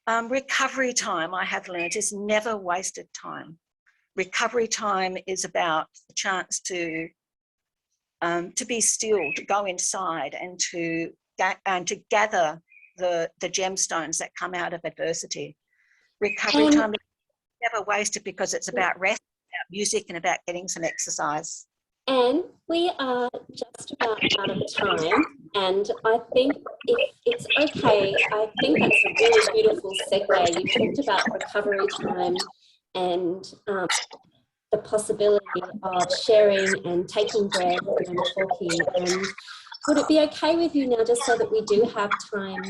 Recovery time, I have learned, is never wasted time. Recovery time is about the chance to be still, to go inside and to gather the gemstones that come out of adversity. Recovery time is never wasted because it's about rest, about music, and about getting some exercise. And we are just about out of time, and I think if it's okay, I think that's a really beautiful segue. You talked about recovery time and the possibility of sharing and taking bread and talking. And would it be okay with you now, just so that we do have time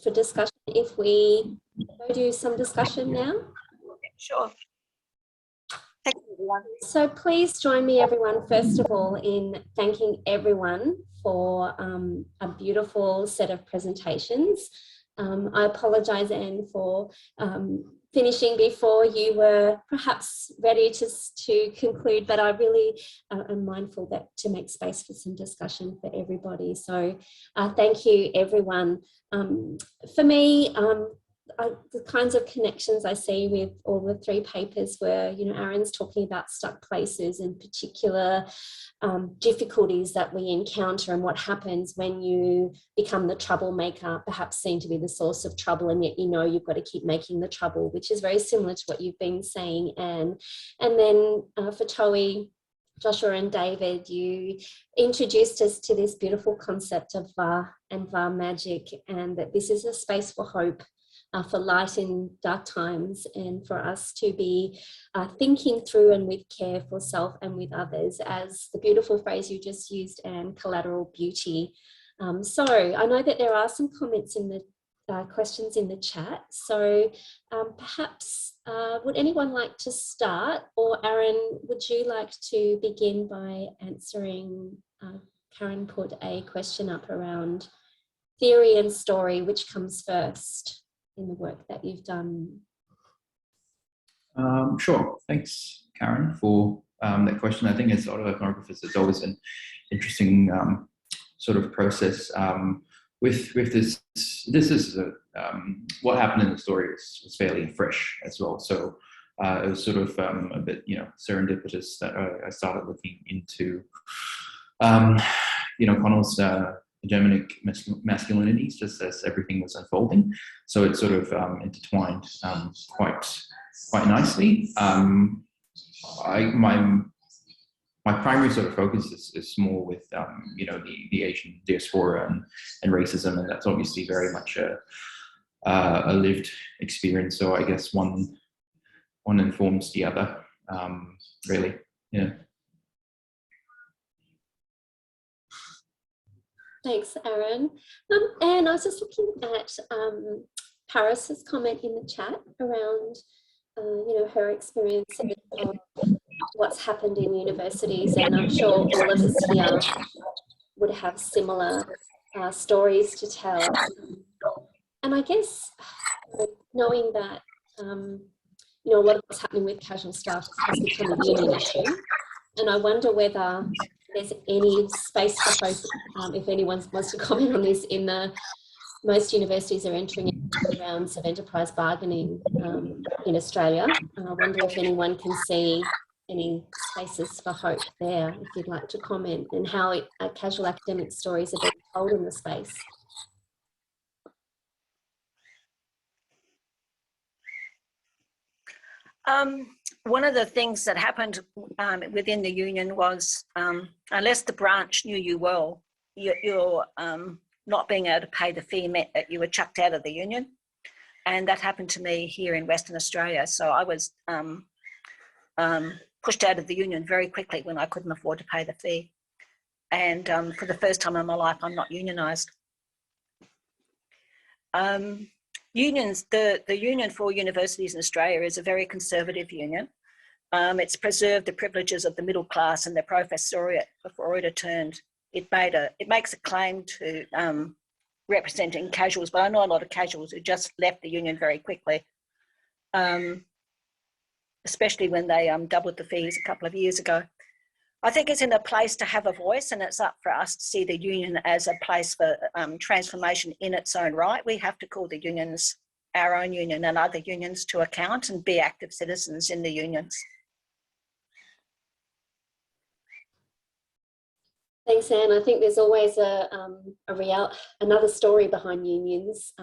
for discussion, if we go do some discussion now? Sure. Thank you, everyone. So please join me, everyone, first of all, in thanking everyone for a beautiful set of presentations. I apologise, Anne, for finishing before you were perhaps ready to conclude, but I really am mindful that to make space for some discussion for everybody. So thank you, everyone. For me, the kinds of connections I see with all the three papers were, you know, Aaron's talking about stuck places and particular difficulties that we encounter and what happens when you become the troublemaker, perhaps seen to be the source of trouble, and yet you know you've got to keep making the trouble, which is very similar to what you've been saying, Anne. And then Fetaui, Joshua and David, you introduced us to this beautiful concept of Va and Va magic, and that this is a space for hope, for light in dark times, and for us to be thinking through and with care for self and with others, as the beautiful phrase you just used, and collateral beauty. So I know that there are some comments in the questions in the chat. So perhaps would anyone like to start, or Aaron, would you like to begin by answering? Karen put a question up around theory and story, which comes first in the work that you've done? Sure. Thanks, Karen, for that question. I think as autoethnographers, it's always an interesting sort of process. With this is what happened in the story was fairly fresh as well. So it was sort of a bit, you know, serendipitous that I started looking into, you know, Connell's hegemonic masculinities just as everything was unfolding. So it sort of intertwined quite nicely. My primary sort of focus is more with you know, the Asian diaspora and racism, and that's obviously very much a lived experience. So I guess one informs the other, really. Yeah. Thanks, Aaron. And I was just looking at Paris's comment in the chat around, you know, her experience of what's happened in universities, and I'm sure all of us here would have similar stories to tell. And I guess knowing that, you know, a lot of what's happening with casual staff has become a union issue. And I wonder whether there's any space for hope, if anyone wants to comment on this, in the most universities are entering into rounds of enterprise bargaining in Australia. And I wonder if anyone can see any spaces for hope there, if you'd like to comment, and how casual academic stories are being told in the space. One of the things that happened within the union was, unless the branch knew you well, you're not being able to pay the fee meant that you were chucked out of the union. And that happened to me here in Western Australia. So I was pushed out of the union very quickly when I couldn't afford to pay the fee. And for the first time in my life, I'm not unionised. Unions, the Union for Universities in Australia is a very conservative union. It's preserved the privileges of the middle class and the professoriate before it returned. It makes a claim to representing casuals, but I know a lot of casuals who just left the union very quickly, especially when they doubled the fees a couple of years ago. I think it's in a place to have a voice, and it's up for us to see the union as a place for transformation in its own right. We have to call the unions, our own union and other unions, to account and be active citizens in the unions. Thanks, Anne. I think there's always another story behind unions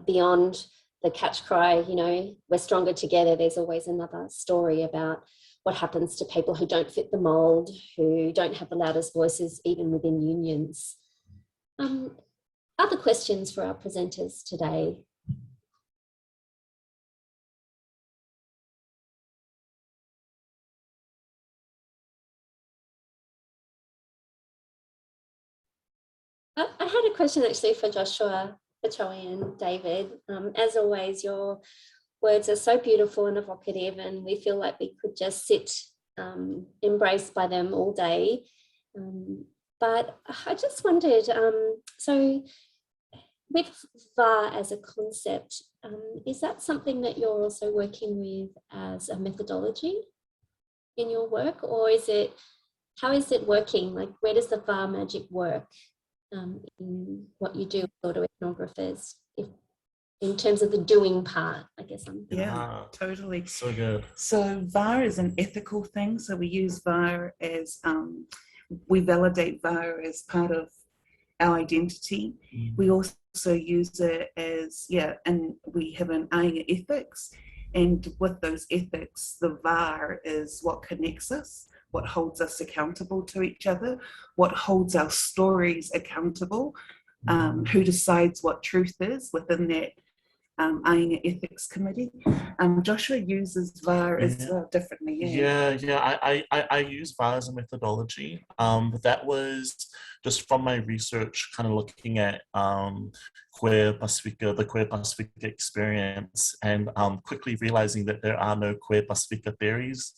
beyond the catch cry, you know, we're stronger together. There's always another story about what happens to people who don't fit the mould, who don't have the loudest voices, even within unions. Other questions for our presenters today? I had a question actually for Joshua, Fetaui and David. As always, your words are so beautiful and evocative, and we feel like we could just sit embraced by them all day. But I just wondered, so with VAR as a concept, is that something that you're also working with as a methodology in your work, or is it, how is it working? Like, where does the VAR magic work in what you do with autoethnographers, in terms of the doing part, I guess? Yeah, totally. So good. So VAR is an ethical thing. So we use VAR as, we validate VAR as part of our identity. We also use it as, and we have an Ainga ethics. And with those ethics, the VAR is what connects us, what holds us accountable to each other, what holds our stories accountable, who decides what truth is within that Ainga Ethics Committee. Joshua uses VAR as well differently. I use VAR as a methodology. But that was just from my research, kind of looking at queer Pacifica, the queer Pacifica experience, and quickly realizing that there are no queer Pacifica theories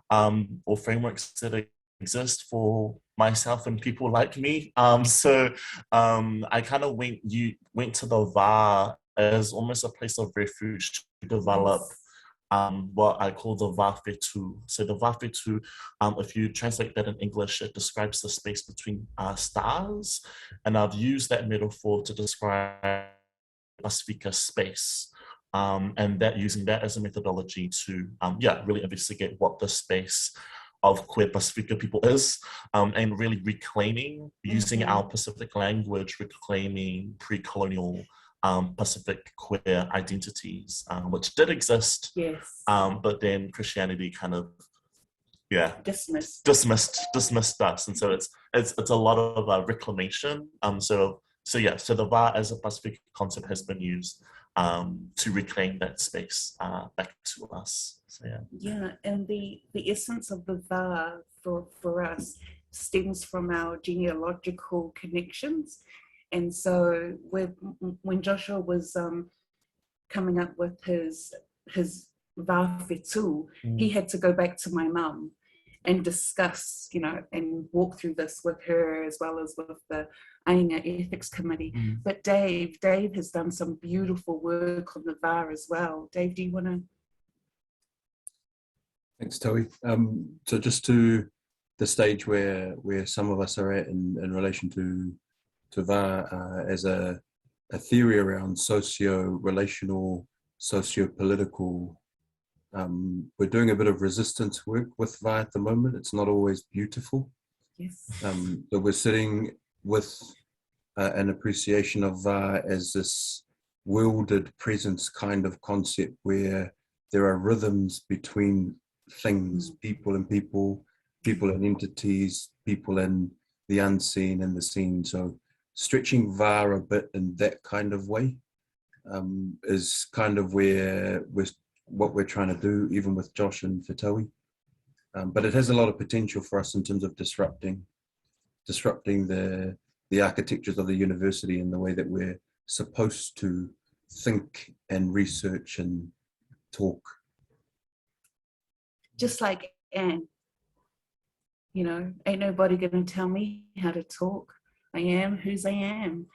or frameworks that exist for myself and people like me. So I kind of went to the VAR as almost a place of refuge to develop what I call the VAR Fetaui. So the VAR Fetaui, if you translate that in English, it describes the space between stars. And I've used that metaphor to describe Pacifica space. And that using that as a methodology to, really investigate what the space of queer Pacifica people is, and really reclaiming, using our Pacific language, reclaiming pre-colonial Pacific queer identities, which did exist, but then Christianity kind of, dismissed us, and so it's a lot of reclamation. So the VAR as a Pacific concept has been used to reclaim that space back to us. So and the essence of the VAR for us stems from our genealogical connections. And so when Joshua was coming up with his VAR Fetaui, he had to go back to my mum and discuss, you know, and walk through this with her as well as with the Ainga Ethics Committee. But Dave has done some beautiful work on the VAR as well. Dave, do you want to? Thanks, Towie. So just to the stage where some of us are at in relation to VAR as a theory around socio-relational, socio-political. We're doing a bit of resistance work with VAR at the moment. It's not always beautiful. Yes. So we're sitting with an appreciation of VAR as this wielded presence kind of concept where there are rhythms between things, people and people, people and entities, people and the unseen and the seen. So stretching VAR a bit in that kind of way is kind of what we're trying to do, even with Josh and Fetaui. But it has a lot of potential for us in terms of disrupting the architectures of the university in the way that we're supposed to think and research and talk. Just like Anne, you know, ain't nobody gonna tell me how to talk. I am whose I am.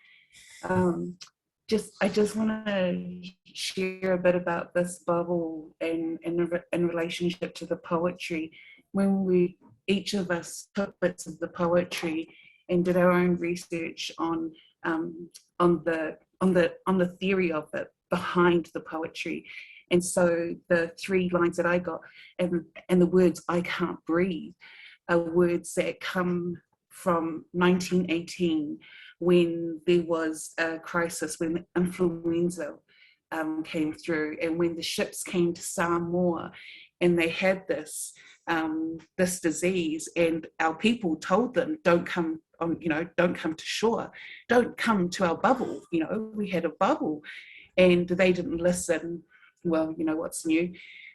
I just want to share a bit about this bubble and in relationship to the poetry. When each of us took bits of the poetry and did our own research on the theory of it behind the poetry. And so the 3 lines that I got and the words "I can't breathe" are words that come from 1918, when there was a crisis, when influenza came through, and when the ships came to Samoa, and they had this disease, and our people told them, don't come to shore, don't come to our bubble. You know, we had a bubble, and they didn't listen. Well, you know what's new.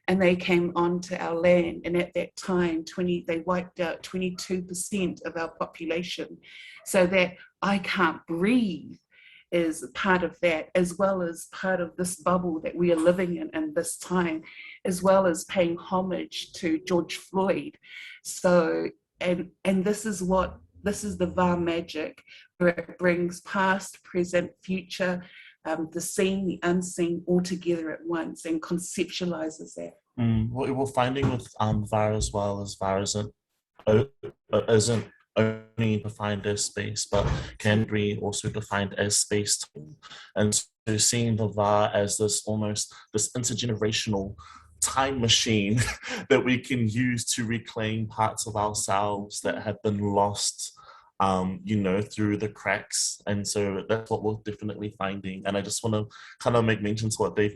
And they came onto our land, and at that time, they wiped out 22% of our population. So that "I can't breathe" is part of that, as well as part of this bubble that we are living in this time, as well as paying homage to George Floyd. So, and this is the VAR magic, where it brings past, present, future, the seen, the unseen, all together at once, and conceptualizes that. What we're finding with VAR as well is VAR isn't only defined as space, but can be also defined as space too. And so seeing the VAR as this intergenerational time machine that we can use to reclaim parts of ourselves that have been lost through the cracks. And so that's what we're definitely finding. And I just want to kind of make mention to what Dave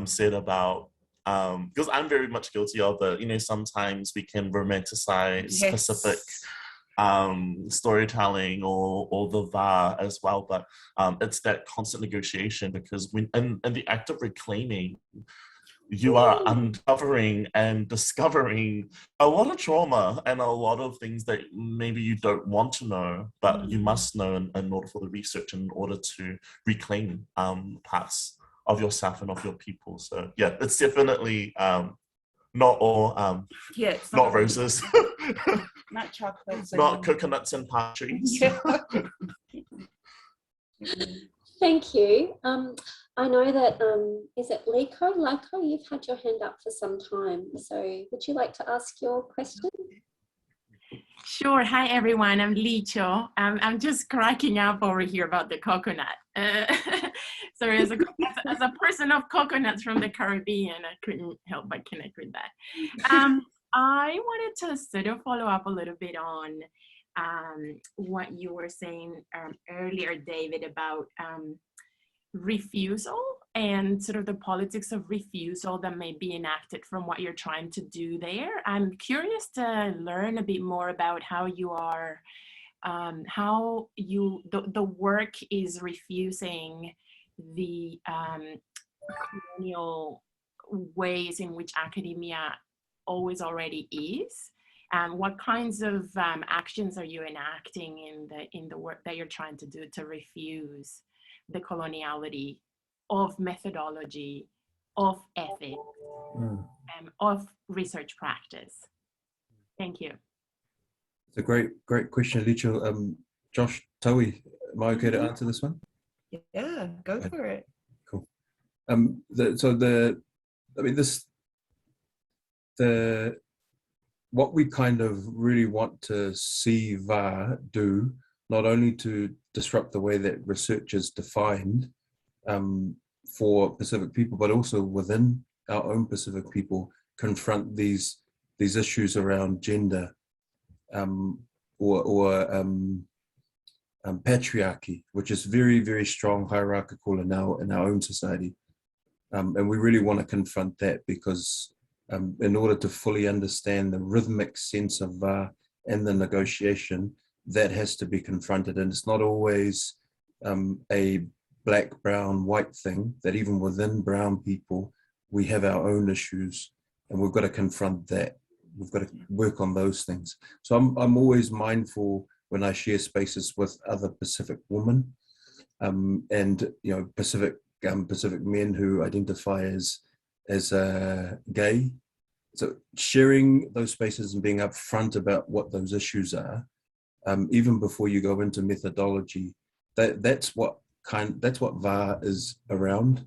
said about, because I'm very much guilty of it. Sometimes we can romanticize specific storytelling or the VAR as well, but it's that constant negotiation, because when in the act of reclaiming, you are uncovering and discovering a lot of trauma and a lot of things that maybe you don't want to know, but you must know in order for the research, in order to reclaim parts of yourself and of your people. So yeah, it's definitely not all not roses, not chocolates, not coconuts and palm trees. Yeah. Thank you. I know that, is it Liko? You've had your hand up for some time. So would you like to ask your question? Sure. Hi, everyone. I'm Licho. I'm just cracking up over here about the coconut. So as a person of coconuts from the Caribbean, I couldn't help but connect with that. I wanted to sort of follow up a little bit on what you were saying earlier, David, about refusal and sort of the politics of refusal that may be enacted from what you're trying to do there. I'm curious to learn a bit more about how you are, the work is refusing the colonial ways in which academia always already is. What kinds of actions are you enacting in the work that you're trying to do to refuse the coloniality of methodology of ethics, of research practice. Thank you. It's a great question, Licho. Josh, Taui, am I okay to answer this one? Yeah, go for it. Cool. What we kind of really want to see VAR do, not only to disrupt the way that research is defined for Pacific people, but also within our own Pacific people, confront these issues around gender or patriarchy, which is very, very strong hierarchical in our own society. And we really want to confront that because in order to fully understand the rhythmic sense of VAR and the negotiation, that has to be confronted. And it's not always a black, brown, white thing, that even within brown people, we have our own issues and we've got to confront that. We've got to work on those things. So I'm always mindful when I share spaces with other Pacific women and Pacific men who identify as gay. So sharing those spaces and being upfront about what those issues are, even before you go into methodology, that's what VAR is around.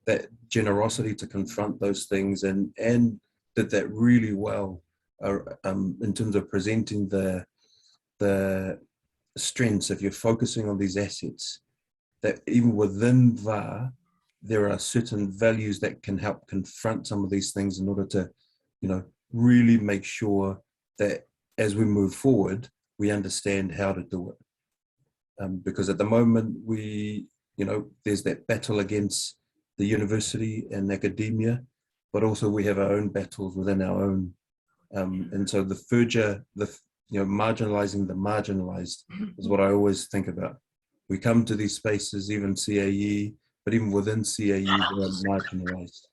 That generosity to confront those things and did that really well in terms of presenting the strengths. If you're focusing on these assets, that even within VAR, there are certain values that can help confront some of these things in order to, really make sure that as we move forward, we understand how to do it. Because at the moment, there's that battle against the university and academia, but also we have our own battles within our own. And so marginalizing the marginalized is what I always think about. We come to these spaces, even CAE, but even within CAE, they are marginalized.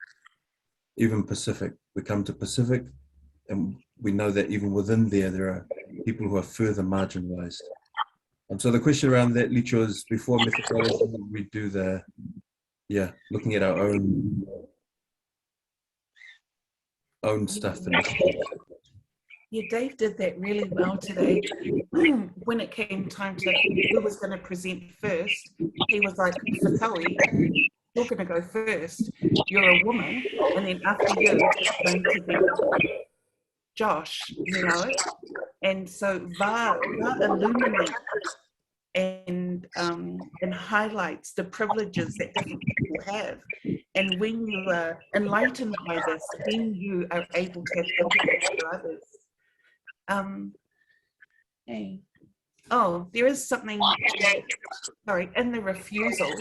Even Pacific, we come to Pacific, and we know that even within there are people who are further marginalized. And so the question around that, Licho, is before methodology, we do looking at our own stuff. Yeah, Dave did that really well today. When it came time to who was going to present first, he was like, Fetaui, you're going to go first. You're a woman, and then after you, it's going to be Josh, And so VAR illuminates and highlights the privileges that different people have. And when you are enlightened by this, then you are able to have empathy for others. There is something, in the refusal,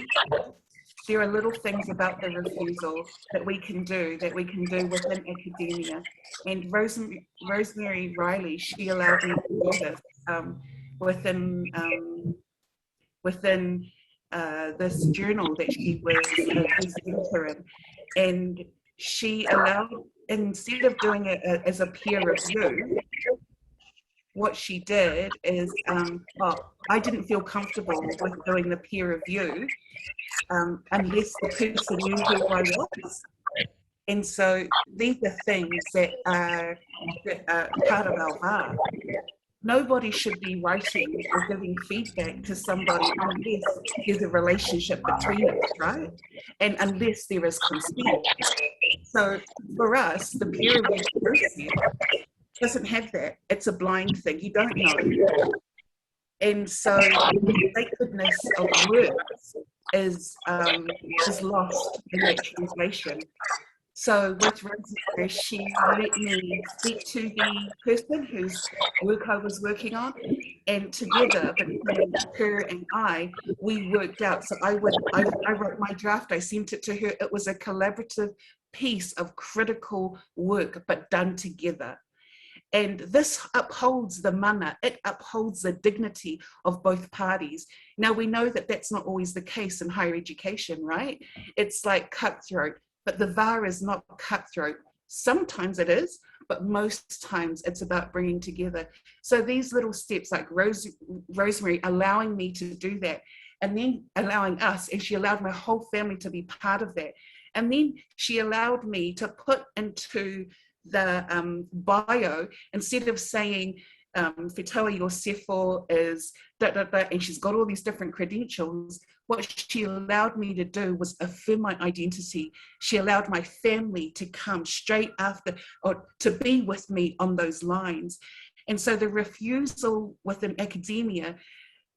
there are little things about the refusal that we can do within academia. And Rosemary Riley, she allowed me to do this within this journal that she was a guest editor in. And she allowed, instead of doing it as a peer review, what she did is, I didn't feel comfortable with doing the peer review unless the person knew who I was. And so these are things that are part of our VAR. Nobody should be writing or giving feedback to somebody unless there's a relationship between us, right? And unless there is consent. So for us, the peer review process doesn't have that. It's a blind thing. You don't know. And so the sacredness of words is lost in that translation. So with Rosemary, she let me speak to the person whose work I was working on, and together, between her and I, we worked out. So I wrote my draft, I sent it to her. It was a collaborative piece of critical work, but done together. And this upholds the mana, it upholds the dignity of both parties. Now we know that that's not always the case in higher education, right? It's like cutthroat, but the VAR is not cutthroat. Sometimes it is, but most times it's about bringing together. So these little steps, like Rosemary allowing me to do that, and then allowing us, and she allowed my whole family to be part of that. And then she allowed me to put into the bio, instead of saying Fetaui Iosefo is and she's got all these different credentials, what she allowed me to do was affirm my identity. She allowed my family to come straight after, or to be with me on those lines. And so the refusal within academia,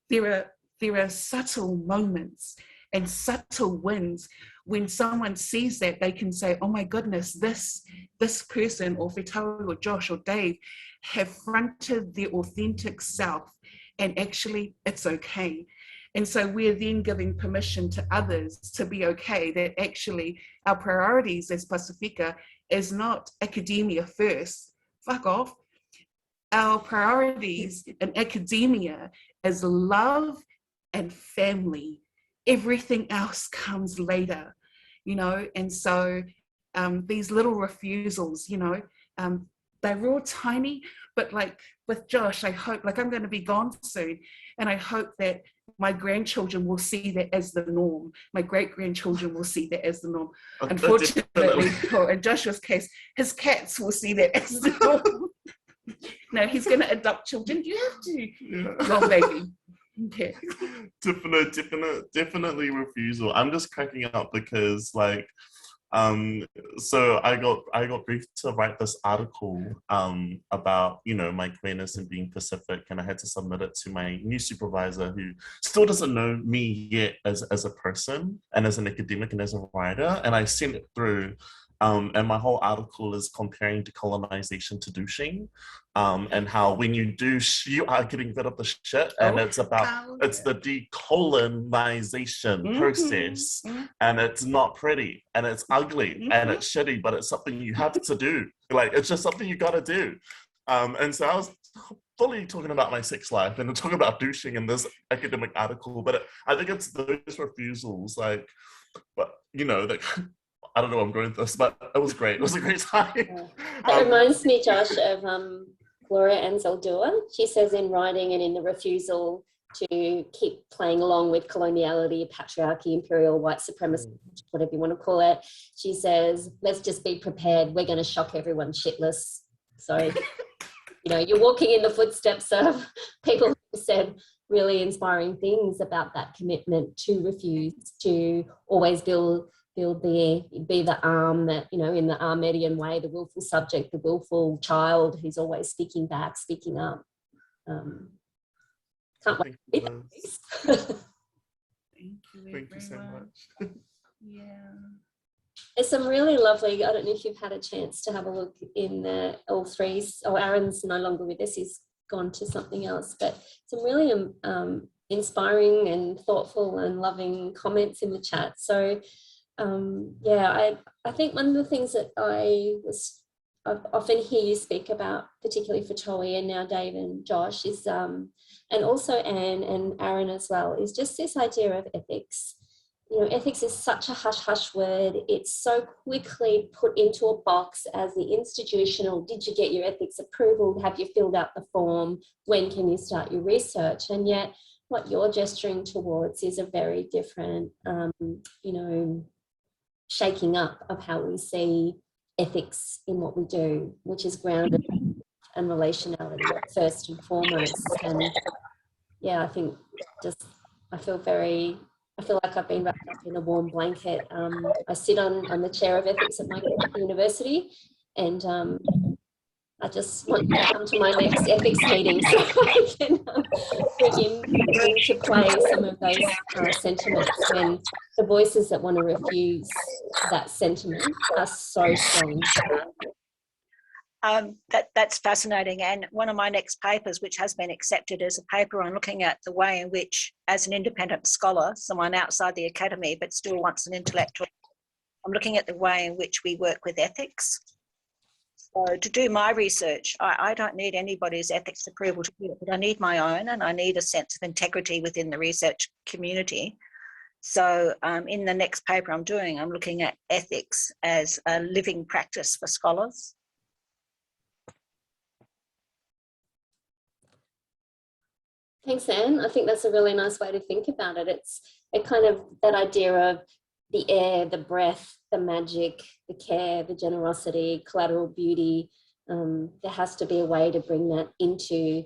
there are subtle moments and subtle wins. When someone sees that, they can say, oh my goodness, this person, or Fetaui or Josh or Dave, have fronted their authentic self, and actually it's okay. And so we're then giving permission to others to be okay, that actually our priorities as Pacifica is not academia first, fuck off. Our priorities in academia is love and family. Everything else comes later, you know. And so these little refusals, you know, they're real tiny, but like with Josh, I hope, like I'm going to be gone soon, and I hope that my grandchildren will see that as the norm. My great-grandchildren will see that as the norm. Unfortunately, in Joshua's case, his cats will see that as the norm. No, he's going to adopt children. You have to. Yeah. Well, maybe. Okay. Definitely refusal. I'm just cracking up because, like, so I got briefed to write this article about, you know, my queerness and being Pacific, and I had to submit it to my new supervisor, who still doesn't know me yet as a person and as an academic and as a writer, and I sent it through. And my whole article is comparing decolonization to douching, and how when you douche, you are getting rid of the shit, and it's the decolonization process, and it's not pretty, and it's ugly, and it's shitty, but it's something you have to do. Like, it's just something you gotta do. And so I was fully talking about my sex life and talking about douching in this academic article, but I think it's those refusals, like, but you know, that. I don't know where I'm going with this, but it was great. It was a great time. That reminds me, Josh, of Gloria Anzaldúa. She says in writing and in the refusal to keep playing along with coloniality, patriarchy, imperial white supremacy, whatever you want to call it, she says, let's just be prepared. We're going to shock everyone shitless. So, you know, you're walking in the footsteps of people who said really inspiring things about that commitment to refuse, to always be the arm that, you know, in the Armedian way, the willful subject, the willful child who's always speaking back, speaking up. Can't wait to Thank you so much. Yeah. There's some really lovely, I don't know if you've had a chance to have a look in all three. Oh, Aaron's no longer with us, he's gone to something else, but some really inspiring and thoughtful and loving comments in the chat. So yeah, I think one of the things that I often hear you speak about, particularly for Fetaui and now Dave and Josh, is and also Anne and Aaron as well, is just this idea of ethics. You know, ethics is such a hush-hush word. It's so quickly put into a box as the institutional, did you get your ethics approval? Have you filled out the form? When can you start your research? And yet what you're gesturing towards is a very different, you know, shaking up of how we see ethics in what we do, which is grounded in relationality first and foremost. And yeah, I think I feel like I've been wrapped up in a warm blanket. I sit on the chair of ethics at my university, and I just want you to come to my next ethics meeting so I can bring into play some of those sentiments when the voices that want to refuse that sentiment are so strong. That's fascinating. And one of my next papers, which has been accepted as a paper on looking at the way in which, as an independent scholar, someone outside the academy but still wants an intellectual, I'm looking at the way in which we work with ethics. So to do my research, I don't need anybody's ethics approval to do it, but I need my own, and I need a sense of integrity within the research community. So in the next paper I'm doing, I'm looking at ethics as a living practice for scholars. Thanks, Anne. I think that's a really nice way to think about it. It's kind of that idea of the air, the breath, the magic, the care, the generosity, collateral beauty. There has to be a way to bring that into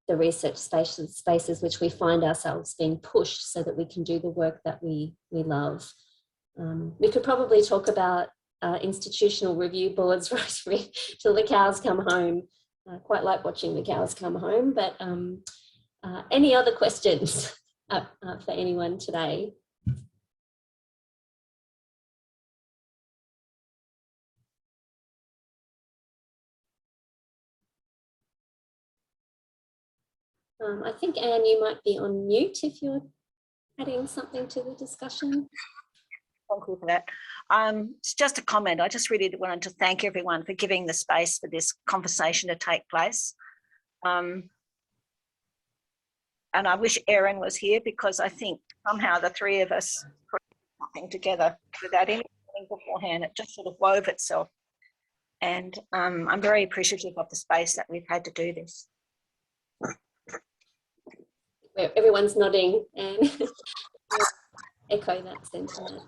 the research spaces which we find ourselves being pushed so that we can do the work that we love. We could probably talk about institutional review boards right till the cows come home. I quite like watching the cows come home, but any other questions for anyone today? I think, Anne, you might be on mute if you're adding something to the discussion. Thank you for that. It's just a comment. I just really wanted to thank everyone for giving the space for this conversation to take place. And I wish Erin was here, because I think somehow the three of us put something together without anything beforehand. It just sort of wove itself. And I'm very appreciative of the space that we've had to do this. Everyone's nodding and echo that sentiment.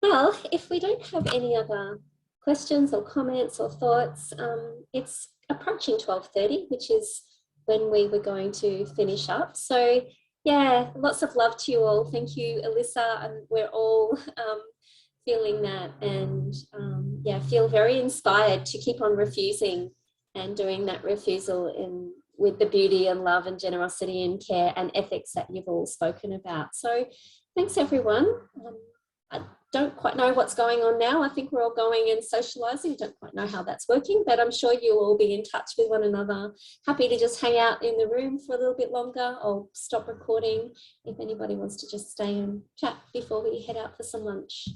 Well, if we don't have any other questions or comments or thoughts, it's approaching 12:30, which is when we were going to finish up. So yeah, lots of love to you all. Thank you, Alyssa, and we're all feeling that, and yeah, feel very inspired to keep on refusing and doing that refusal with the beauty and love and generosity and care and ethics that you've all spoken about. So thanks, everyone. I don't quite know what's going on now. I think we're all going and socialising. Don't quite know how that's working, but I'm sure you'll all be in touch with one another. Happy to just hang out in the room for a little bit longer. I'll stop recording if anybody wants to just stay and chat before we head out for some lunch.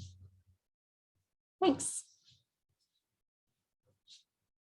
Thanks.